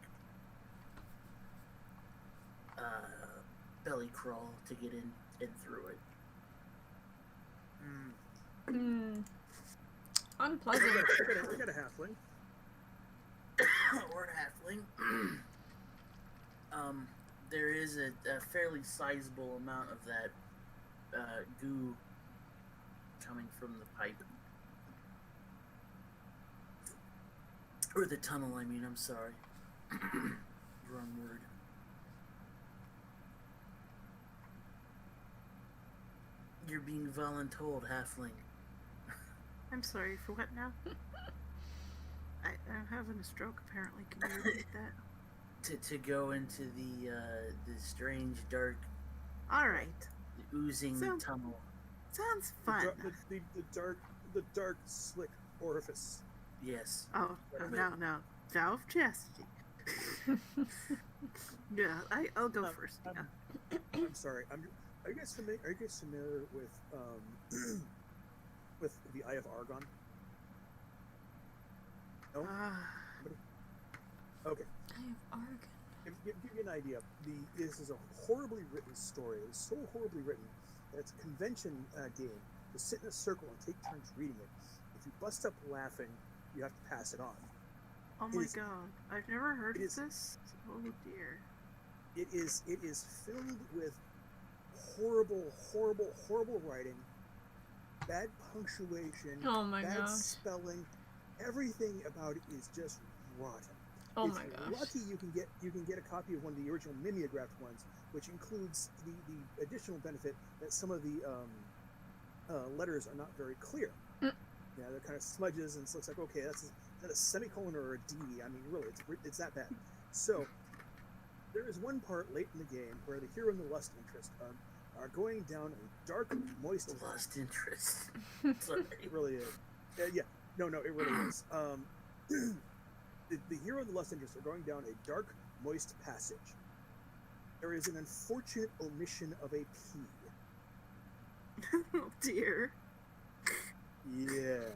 belly crawl to get in through it. Unpleasant. I got a halfling. Or a halfling. There is a fairly sizable amount of that goo coming from the pipe. Or the tunnel, I mean, I'm sorry. Wrong word. You're being voluntold, halfling. I'm sorry, for what now? I'm having a stroke, apparently. Can you repeat that? To go into the strange, dark, Alright. oozing tunnel. Sounds fun. The dark, slick orifice. Yes. Oh, no. Valve Chastity. Yeah, I'll go first. Yeah. I'm sorry. Are you guys familiar with with the Eye of Argon? No. Okay. Eye of Argon. Give you an idea. This is a horribly written story. It's so horribly written that it's a convention game to sit in a circle and take turns reading it. If you bust up laughing, you have to pass it on. Oh my god, I've never heard of this. Oh dear. It is filled with horrible writing, bad punctuation, Oh my bad gosh. spelling. Everything about it is just rotten. Oh if my you're gosh. lucky, you can get a copy of one of the original mimeographed ones, which includes the additional benefit that some of the letters are not very clear. Yeah, they're kind of smudges, and it looks like, okay, is that a semicolon or a D? I mean, really, it's that bad. So there is one part late in the game where the hero and the lust interest are going down a dark, moist Lust interest. Sorry. It really is. Yeah. No, it really is. The hero and the lust interest are going down a dark, moist passage. There is an unfortunate omission of a P. Oh dear. Yeah.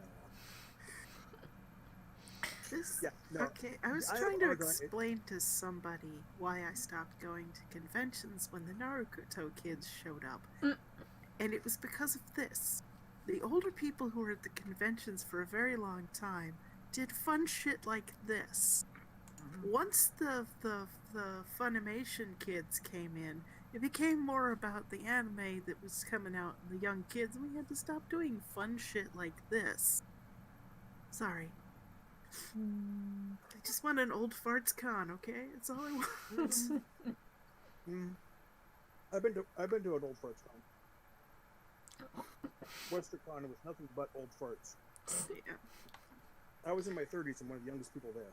Okay, I was trying to explain to somebody why I stopped going to conventions when the Naruto kids showed up. And it was because of this. The older people who were at the conventions for a very long time did fun shit like this. Once the Funimation kids came in, it became more about the anime that was coming out and the young kids, and we had to stop doing fun shit like this. Sorry. I just want an old farts con, okay? That's all I want. I've been to an old farts con. WesterCon was nothing but old farts. Yeah. I was in my 30s and one of the youngest people there.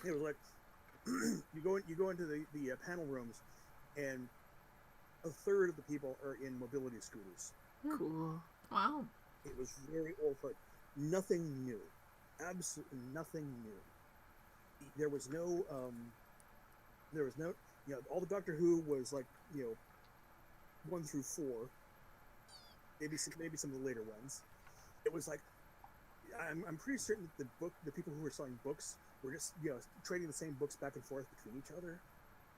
It was like you go into the panel rooms, and a third of the people are in mobility scooters. Cool. Wow. It was very old fart. Nothing new. Absolutely nothing new. There was no, all the Doctor Who was like, 1 through 4. Maybe some of the later ones. It was like, I'm pretty certain that the people who were selling books were just, trading the same books back and forth between each other.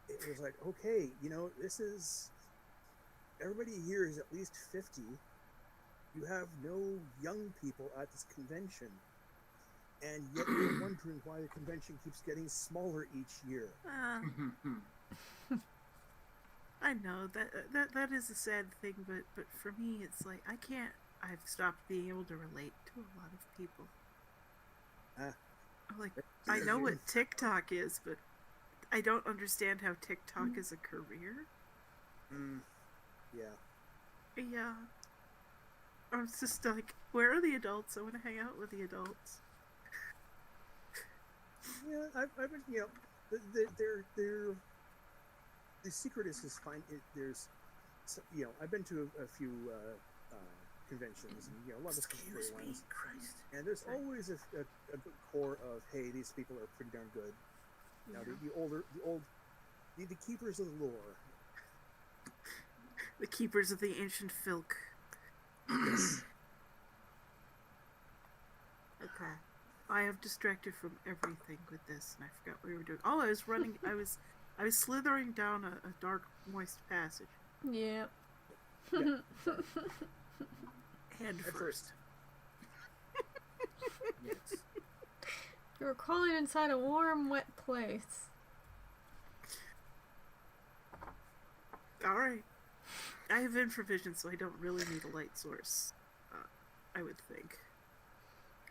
It was like, okay, this is, everybody here is at least 50. You have no young people at this convention, and yet you're wondering why the convention keeps getting smaller each year. I know that is a sad thing, but for me, it's like I've stopped being able to relate to a lot of people. Like, I know what TikTok is, but I don't understand how TikTok is a career. Yeah. Yeah. I was just like, where are the adults? I want to hang out with the adults. Yeah, I've been, the secret is just find it. There's so, I've been to a few conventions, and a lot of Excuse me, ones. Christ. And there's always a good core of, hey, these people are pretty darn good. The keepers of the lore. The keepers of the ancient filk. Yes. Okay. I have distracted from everything with this, and I forgot what we were doing. Oh, I was running. I was slithering down a dark, moist passage. Yep. Yeah. Head At first. Yes. You're crawling inside a warm, wet place. Alright. I have infravision, so I don't really need a light source. I would think.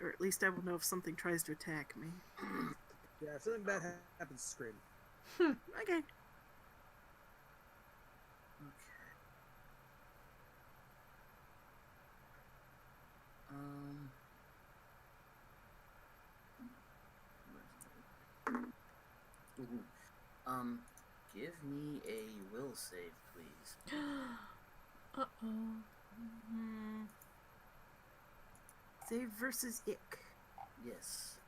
Or at least I will know if something tries to attack me. Yeah, if something bad happens, scream. Okay. Okay. Ooh. Give me a will save, please. Uh-oh. Save versus ick. Yes.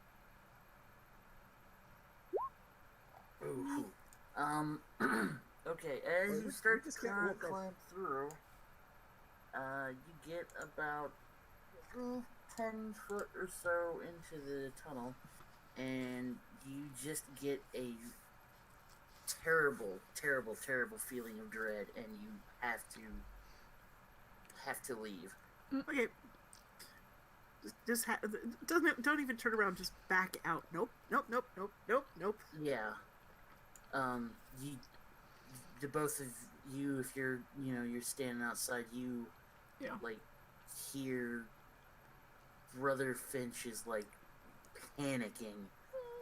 Ooh. Okay, as Well, you we start to just got woke up. climb through, you get about 10 foot or so into the tunnel, and you just get a terrible, terrible, terrible feeling of dread, and you have to leave. Okay. Don't even turn around. Just back out. Nope. Yeah. You, the both of you, if you're standing outside, you, Yeah. like, hear Brother Finch is, like, panicking,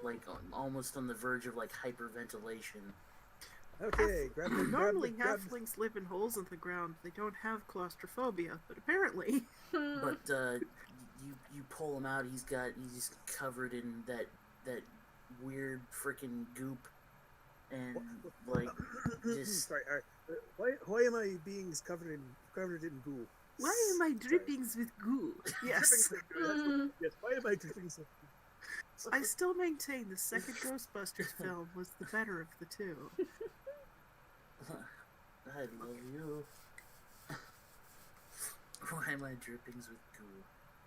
like, almost on the verge of, like, hyperventilation. Okay, Normally, halflings live in holes in the ground. They don't have claustrophobia, but apparently. But, you pull him out, he's just covered in that weird freaking goop, and, like, just... Sorry, why am I being covered in goo? Why am I drippings with goo? Yes. Yes, why am I dripping so? I still maintain the second Ghostbusters film was the better of the two. I love you. Why am I drippings with goo?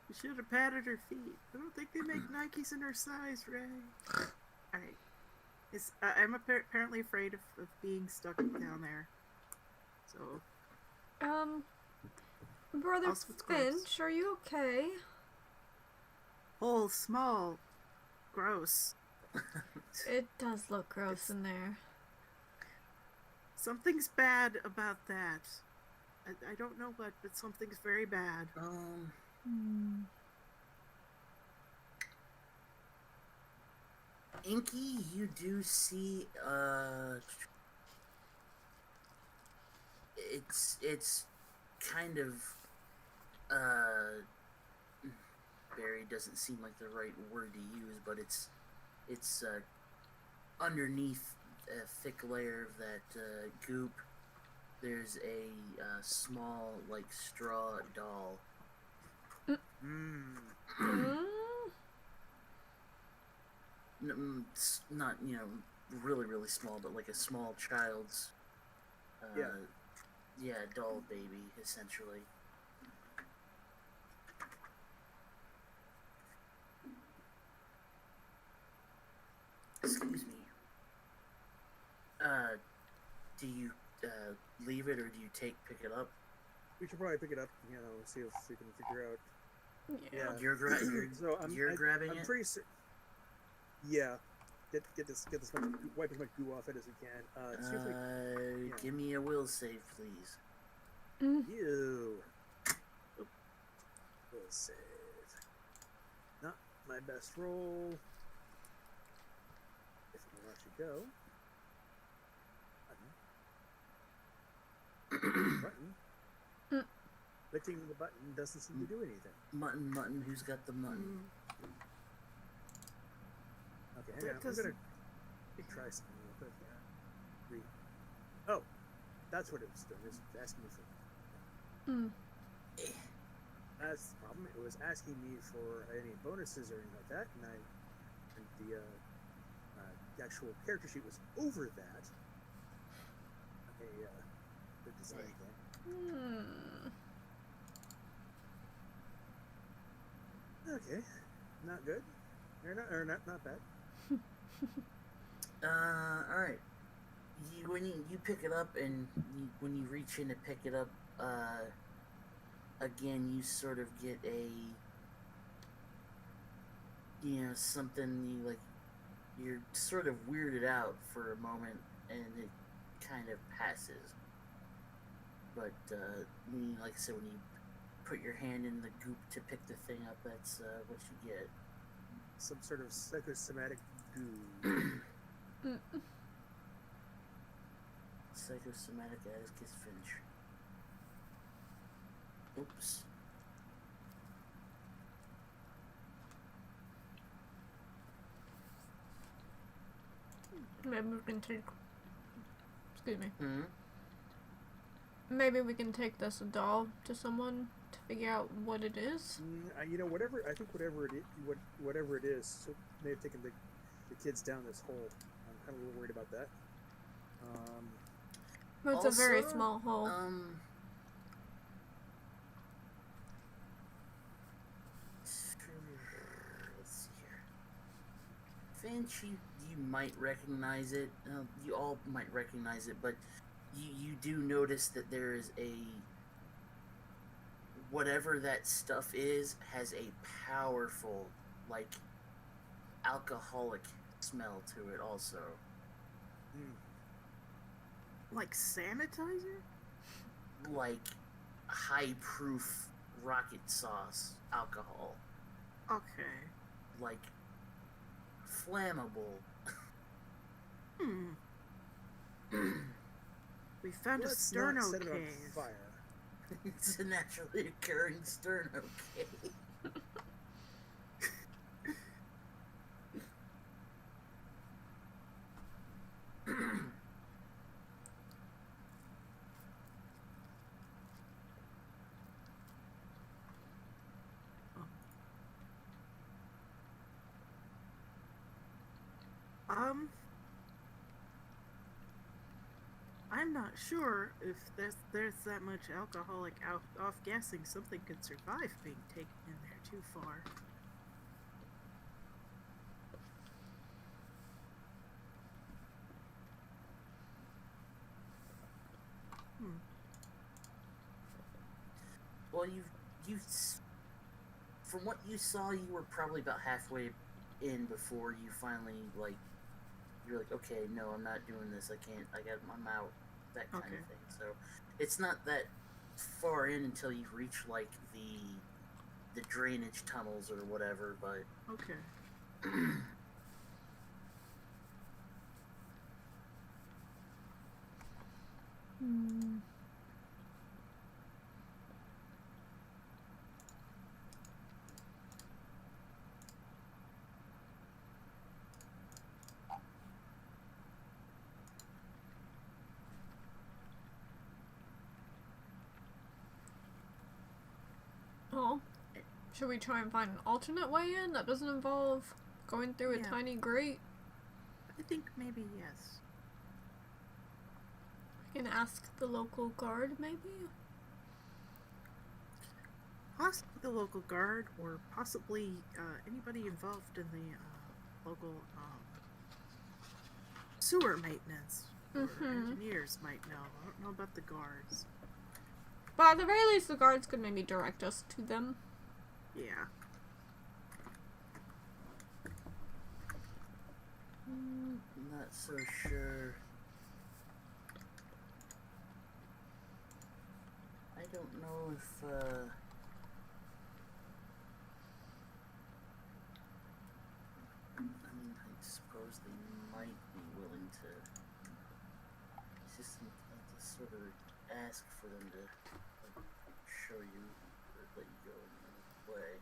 You should have patted her feet. I don't think they make Nikes in her size, Ray. Alright. I'm apparently afraid of being stuck down there. So... Brother Also, it's gross. Finch, are you okay? Hole, small, gross. It does look gross in there. Something's bad about that. I don't know what, but something's very bad. Inky, you do see, it's kind of, buried doesn't seem like the right word to use, but it's, underneath a thick layer of that, goop, there's a, small, like, straw doll. It's not, really, really small, but like a small child's, doll baby, essentially. Excuse me. Do you, leave it, or do you pick it up? We should probably pick it up, see if we can figure out. Yeah. You're grabbing it? I'm pretty certain. Yeah. Get this much, wipe as much goo off it as we can. See if we, give me a will save, please. You. Will save. Not my best roll. If we let you go. Button. Clicking the button doesn't seem to do anything. Mutton, who's got the mutton? Okay, hang on. I'm gonna try something real quick. Oh. That's what it was doing. It was asking me for. Mm. That's the problem. It was asking me for any bonuses or anything like that, and the actual character sheet was over that. The design thing. Okay, not good. Not bad. All right. When you pick it up and when you reach in to pick it up, again you sort of get something you're sort of weirded out for a moment, and it kind of passes. But like I said, when you put your hand in the goop to pick the thing up, that's what you get. Some sort of psychosomatic goo. Psychosomatic Atticus Finch. Oops. Maybe we can take. Excuse me. Hmm? Maybe we can take this doll to someone to figure out what it is. Whatever. I think whatever it is, so may have taken the kids down this hole. I'm kind of a little worried about that. Well, it's Also, a very small hole. Let's see here. Finch, you might recognize it. You all might recognize it, but you do notice that there is whatever that stuff is has a powerful, alcoholic smell to it also. Like sanitizer? Like high-proof rocket sauce alcohol. Okay. Like flammable. We found a Let's sterno not set it on cave. fire. It's a naturally occurring sterno cave. I'm not sure if there's that much alcoholic off-gassing. Something could survive being taken in there too far. Well, you've from what you saw, you were probably about halfway in before you finally you're like, okay, no, I'm not doing this. I'm out. That kind of thing. So it's not that far in until you reach the drainage tunnels or whatever. But Okay. Oh, should we try and find an alternate way in that doesn't involve going through a tiny grate? I think maybe yes. We can ask the local guard, maybe? Possibly the local guard, or possibly anybody involved in the local sewer maintenance. Or engineers might know. I don't know about the guards. But at the very least, the guards could maybe direct us to them. Yeah. not so sure. I don't know if I mean, I suppose they might be willing to. It's just to sort of ask for them to show you or let you go another way.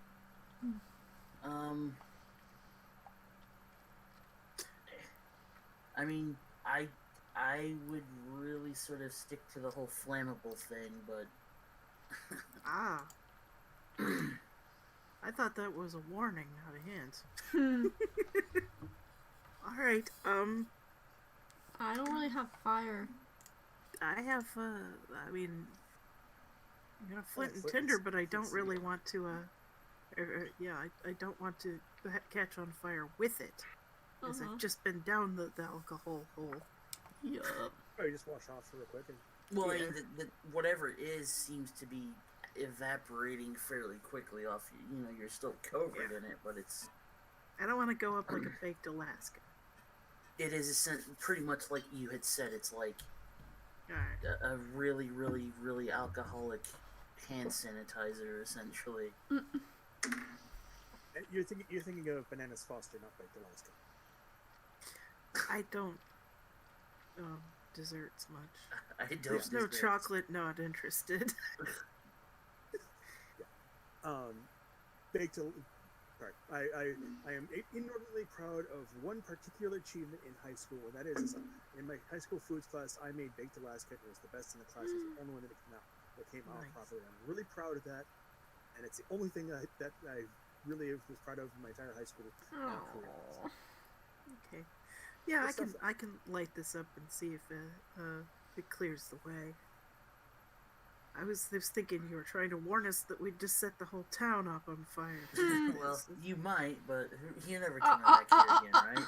I mean, I would really sort of stick to the whole flammable thing, but Ah. I thought that was a warning, not a hint. Alright, I don't really have fire. I have, I mean, I'm gonna flint and Flint tinder, is- but I don't it's- really want to, I don't want to catch on fire with it. Because I've just been down the alcohol hole. Yup. Oh, you just wash off real quick and well, I Yeah. mean, whatever it is seems to be evaporating fairly quickly off you. You know, you're still covered in it, but I don't want to go up like a baked Alaska. it is pretty much like you had said. It's like Alright. a really, really, really alcoholic hand sanitizer, essentially. you're thinking of Bananas Foster, not Baked Alaska. I don't desserts much. I don't. There's no desserts. chocolate, not interested. Baked. Sorry, I am inordinately proud of one particular achievement in high school, and that is in my high school foods class, I made Baked Alaska. It was the best in the class. It was the only one that came out Nice. properly. I'm really proud of that, and it's the only thing that I really was proud of in my entire high school career. Aw. Okay. Yeah, Good stuff. I can light this up and see if it clears the way. I was thinking you were trying to warn us that we'd just set the whole town up on fire. Well, you might, but you're never coming back here again, right?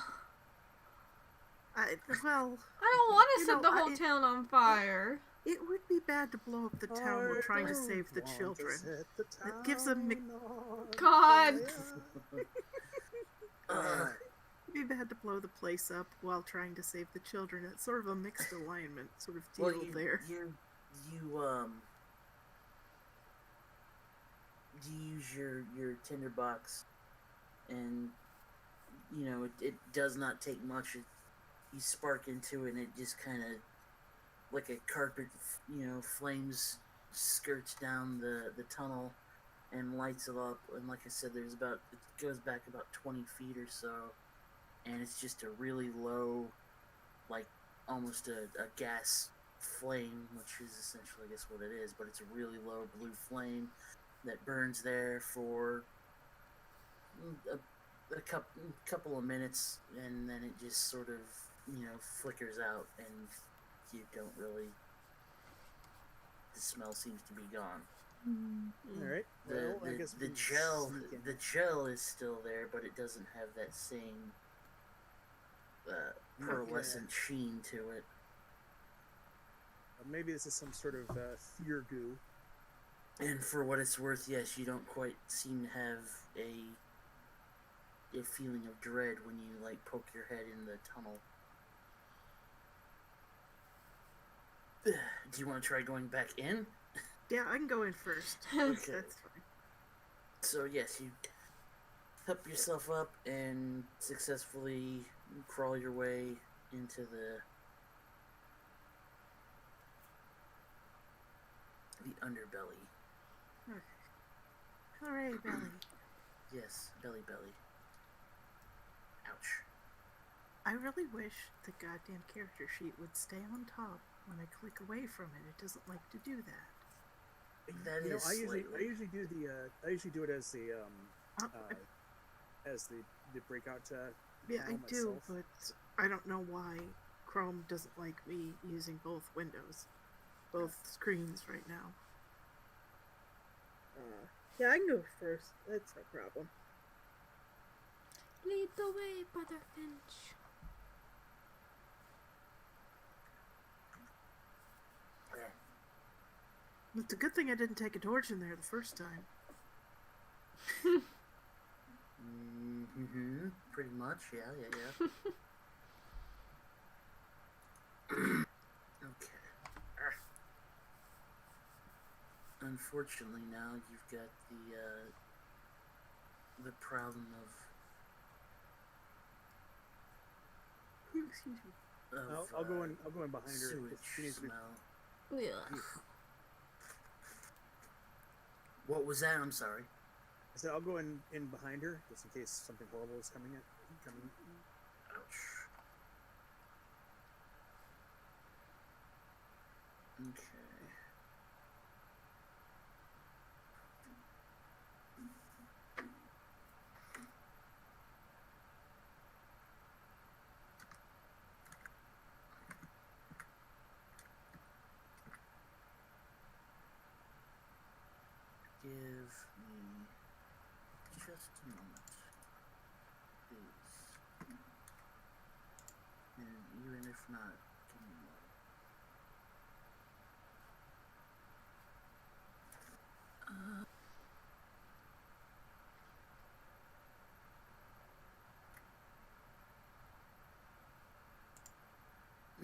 Well, I don't want to You set know, the whole town on fire. it would be bad to blow up the town while trying to I save the don't want children. to set the It gives them town on God. fire. It'd be bad to blow the place up while trying to save the children. It's sort of a mixed alignment sort of deal Well, there. you use your tinderbox, and you know it does not take much. You spark into it, and it just kind of like a carpet, flames skirts down the tunnel and lights it up. And like I said, it goes back about 20 feet or so, and it's just a really low, like almost a gas flame, which is essentially, I guess, what it is, but it's a really low blue flame that burns there for a couple of minutes, and then it just sort of, flickers out, and you don't really, the smell seems to be gone. All right. Well, I guess we The can sneak in. the gel is still there, but it doesn't have that same pearlescent sheen to it. Maybe this is some sort of fear goo. And for what it's worth, yes, you don't quite seem to have a feeling of dread when you like poke your head in the tunnel. Do you want to try going back in? Yeah, I can go in first. Okay. That's fine. So yes, you help yourself up and successfully crawl your way into the underbelly. Hooray, Belly. Yes, belly. Ouch. I really wish the goddamn character sheet would stay on top when I click away from it. It doesn't like to do that. That You know, is I usually do it as the breakout. Yeah, I panel do, myself. but I don't know why Chrome doesn't like me using both windows, both screens right now. Yeah, I can go first. That's no problem. Lead the way, Butterfinch. It's a good thing I didn't take a torch in there the first time. Mm-hmm. Pretty much, yeah. Okay. Unfortunately, now you've got the problem Excuse me. of I'll go in behind her. sewage She needs to be- smell. Yeah. What was that? I'm sorry. I said I'll go in behind her just in case something horrible is coming. Ouch. Okay. Give me just a moment, please. And even if not, give me more.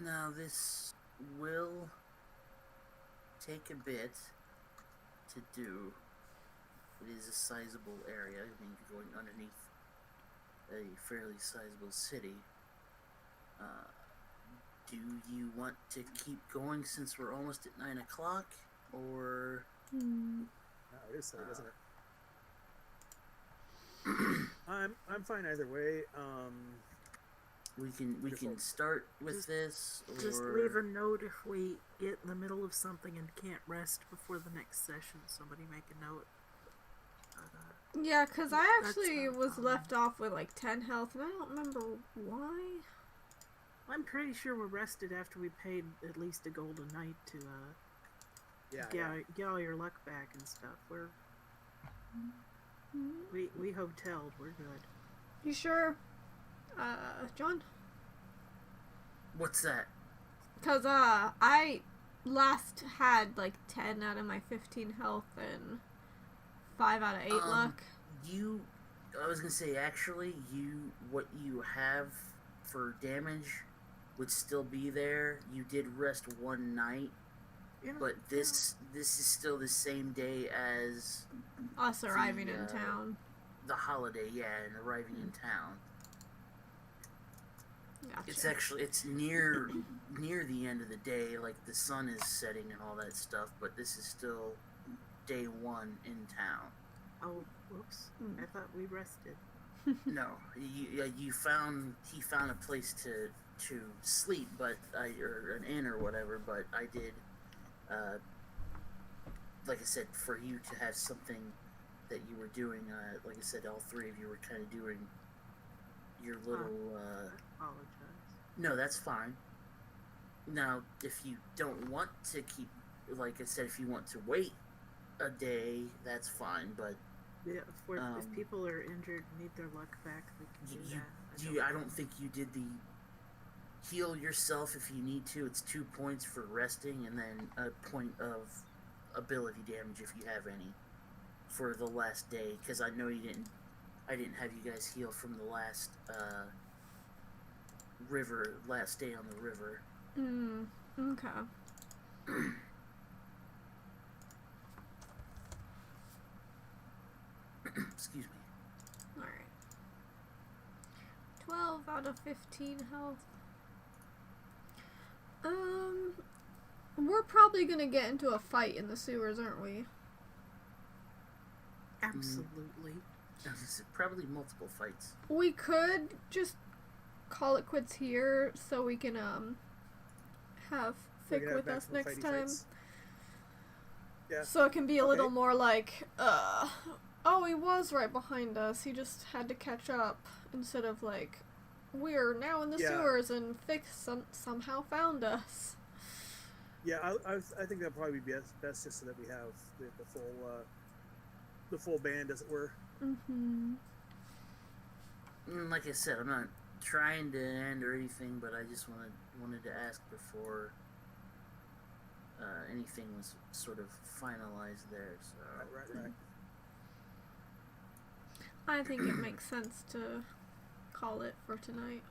Now this will take a bit to do. It is a sizable area. I mean, you're going underneath a fairly sizable city. Do you want to keep going since we're almost at 9 o'clock, or? No, it is so, isn't it? I'm fine either way. We can start with this, or Just leave a note if we get in the middle of something and can't rest before the next session. Somebody make a note. Yeah, because I actually not was fine. left off with like 10 health, and I don't remember why. I'm pretty sure we're rested after we paid at least a gold a night to get all your luck back and stuff. We hoteled. We're good. You sure? John? what's that? Because, I last had like 10 out of my 15 health and 5 out of 8 luck. I was gonna say, actually, what you have for damage would still be there. You did rest one night, but this is still the same day as Us arriving in town. the holiday, and arriving in town. Gotcha. It's near the end of the day, like the sun is setting and all that stuff, but this is still day one in town. Oh, whoops! I thought we rested. No, he found a place to sleep, but or an inn or whatever. But I did, like I said, for you to have something that you were doing. Like I said, all three of you were kind of doing your little. I apologize. No, that's fine. Now, if you don't want to keep, like I said, if you want to wait a day, that's fine. But Yeah, if people are injured and need their luck back, they can do that. I don't think you did the heal yourself if you need to. It's 2 points for resting, and then a point of ability damage if you have any for the last day. Because I know you didn't. I didn't have you guys heal from the last last day on the river. Okay. Excuse me. Alright. 12 out of 15 health. We're probably gonna get into a fight in the sewers, aren't we? Absolutely. Probably multiple fights. We could just call it quits here so we can have Fick with us next time. Yeah. So it can be a little more like, oh, he was right behind us. He just had to catch up, instead of like, we're now in the sewers and Fick somehow found us. Yeah, I think that'd probably be best just so that we have the full band, as it were. Mm-hmm. Like I said, I'm not trying to end or anything, but I just wanted to ask before anything was sort of finalized there. So Right. I think it makes sense to call it for tonight.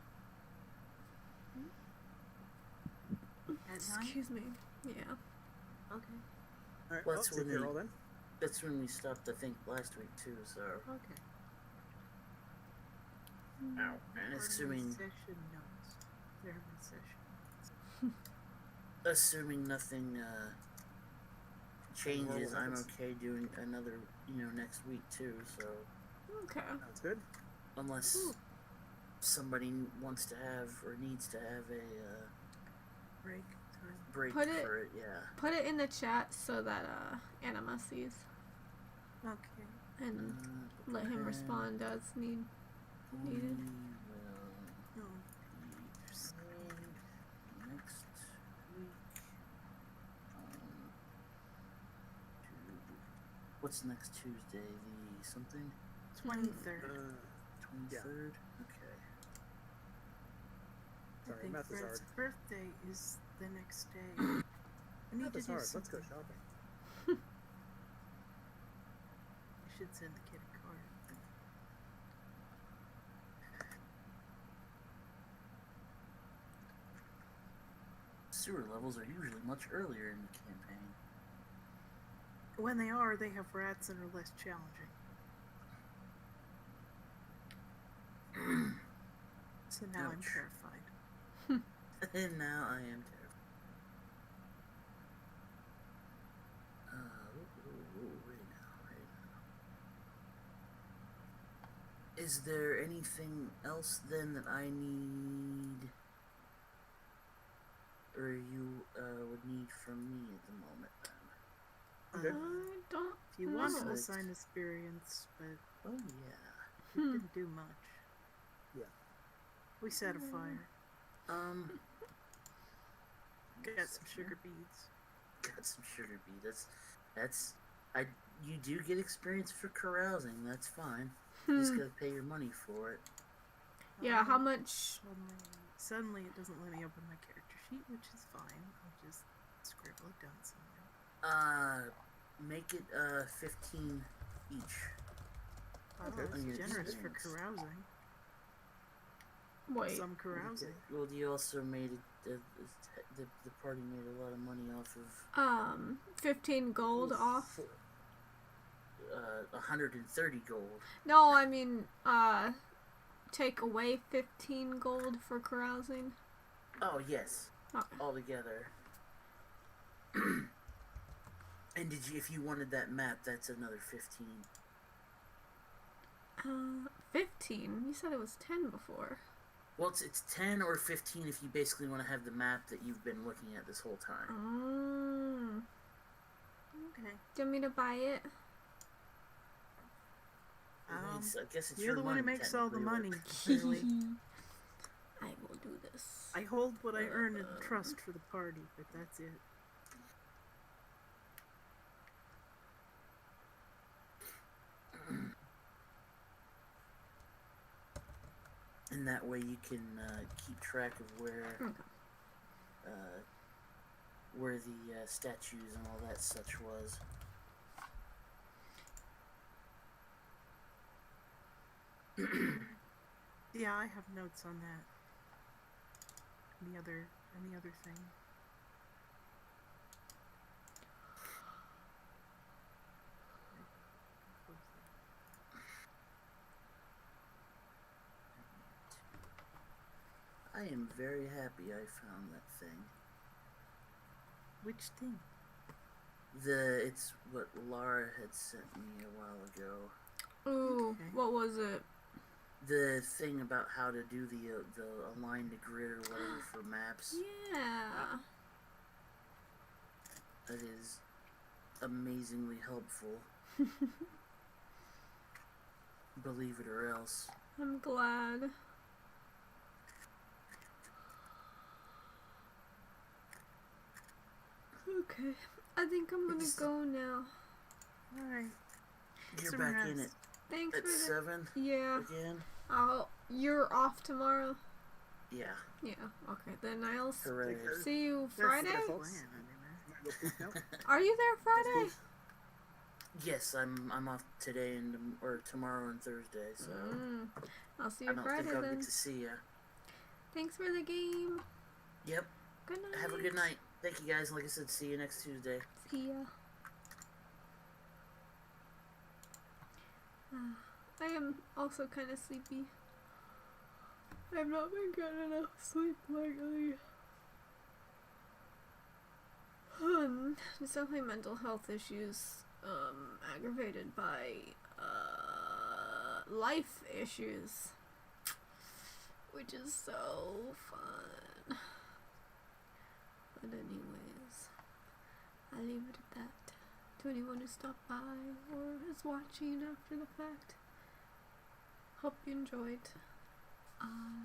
At night? Excuse me. Yeah. Okay. All right. Well, Well, that's take when care all then. that's when we stopped, I think, last week too. So Okay. and assuming Session notes. Therapy session. assuming nothing changes, I'm happens. okay doing another next week too. So Okay. Sounds good. unless somebody wants to have or needs to have a Break break Put it- for it. Yeah. Put it in the chat so that Anima sees Okay. and Uh, let him okay. respond as needed. We will No. be playing next week. What's next Tuesday? The something? 23rd. 23rd? Okay. I Sorry, think math is Fred's hard. birthday is the next day. I need Math to is do hard. Let's something. go shopping. I should send the kid a card. Sewer levels are usually much earlier in the campaign. When they are, they have rats and are less challenging. So now I'm Ouch. terrified. And now I am terrified. Right now. Is there anything else then that I need, or you would need from me at the moment? Okay. I don't. If you want No. to assign experience, but Oh yeah. we Hmm. didn't do much. Yeah. We set a fire. Got some sugar beads. Got some sugar beet. You do get experience for carousing. That's fine. You just gotta pay your money for it. Yeah, how much? Suddenly it doesn't let me open my character sheet, which is fine. I'll just scribble it down somewhere. Make it 15 each. Oh, Okay. that's On your generous for experience. carousing. Wait. Some carousing. Well, you also made it. The party made a lot of money off of 15 gold off. 130 gold. No, I mean, take away 15 gold for carousing. Oh yes, Okay. altogether. And if you wanted that map, that's another 15. 15? You said it was 10 before. Well, it's 10 or 15 if you basically want to have the map that you've been looking at this whole time. Okay. Do you want me to buy it? I guess it's You're your the one who money, makes all the technically, money, but- clearly. I will do this. I hold what I earn in trust for the party, but that's it. And that way you can keep track of where the statues and all that such was. Yeah, I have notes on that. Any other thing? I am very happy I found that thing. Which thing? It's what Lara had sent me a while ago. Ooh, Okay. what was it? The thing about how to do the align to grid or whatever for maps. Yeah. That is amazingly helpful. Believe it or else. I'm glad. Okay. I think I'm gonna go now. Alright. You're Some back in it rest. Thanks at for the 7 yeah. again? You're off tomorrow? Yeah. Yeah, okay. Then I'll Hooray. see you That's Friday? the folks. plan, anyway. I'm gonna go poop now. Are you there Friday? Yes, I'm off today or tomorrow and Thursday, so I'll see I you don't Friday think I'll then. get to see ya. Thanks for the game. Yep. Good night. Have a good night. Thank you guys. Like I said, see you next Tuesday. See ya. I am also kind of sleepy. I've not been getting enough sleep lately. Just definitely mental health issues, aggravated by, life issues. Which is so fun. But anyway. to anyone who stopped by or is watching after the fact. Hope you enjoyed.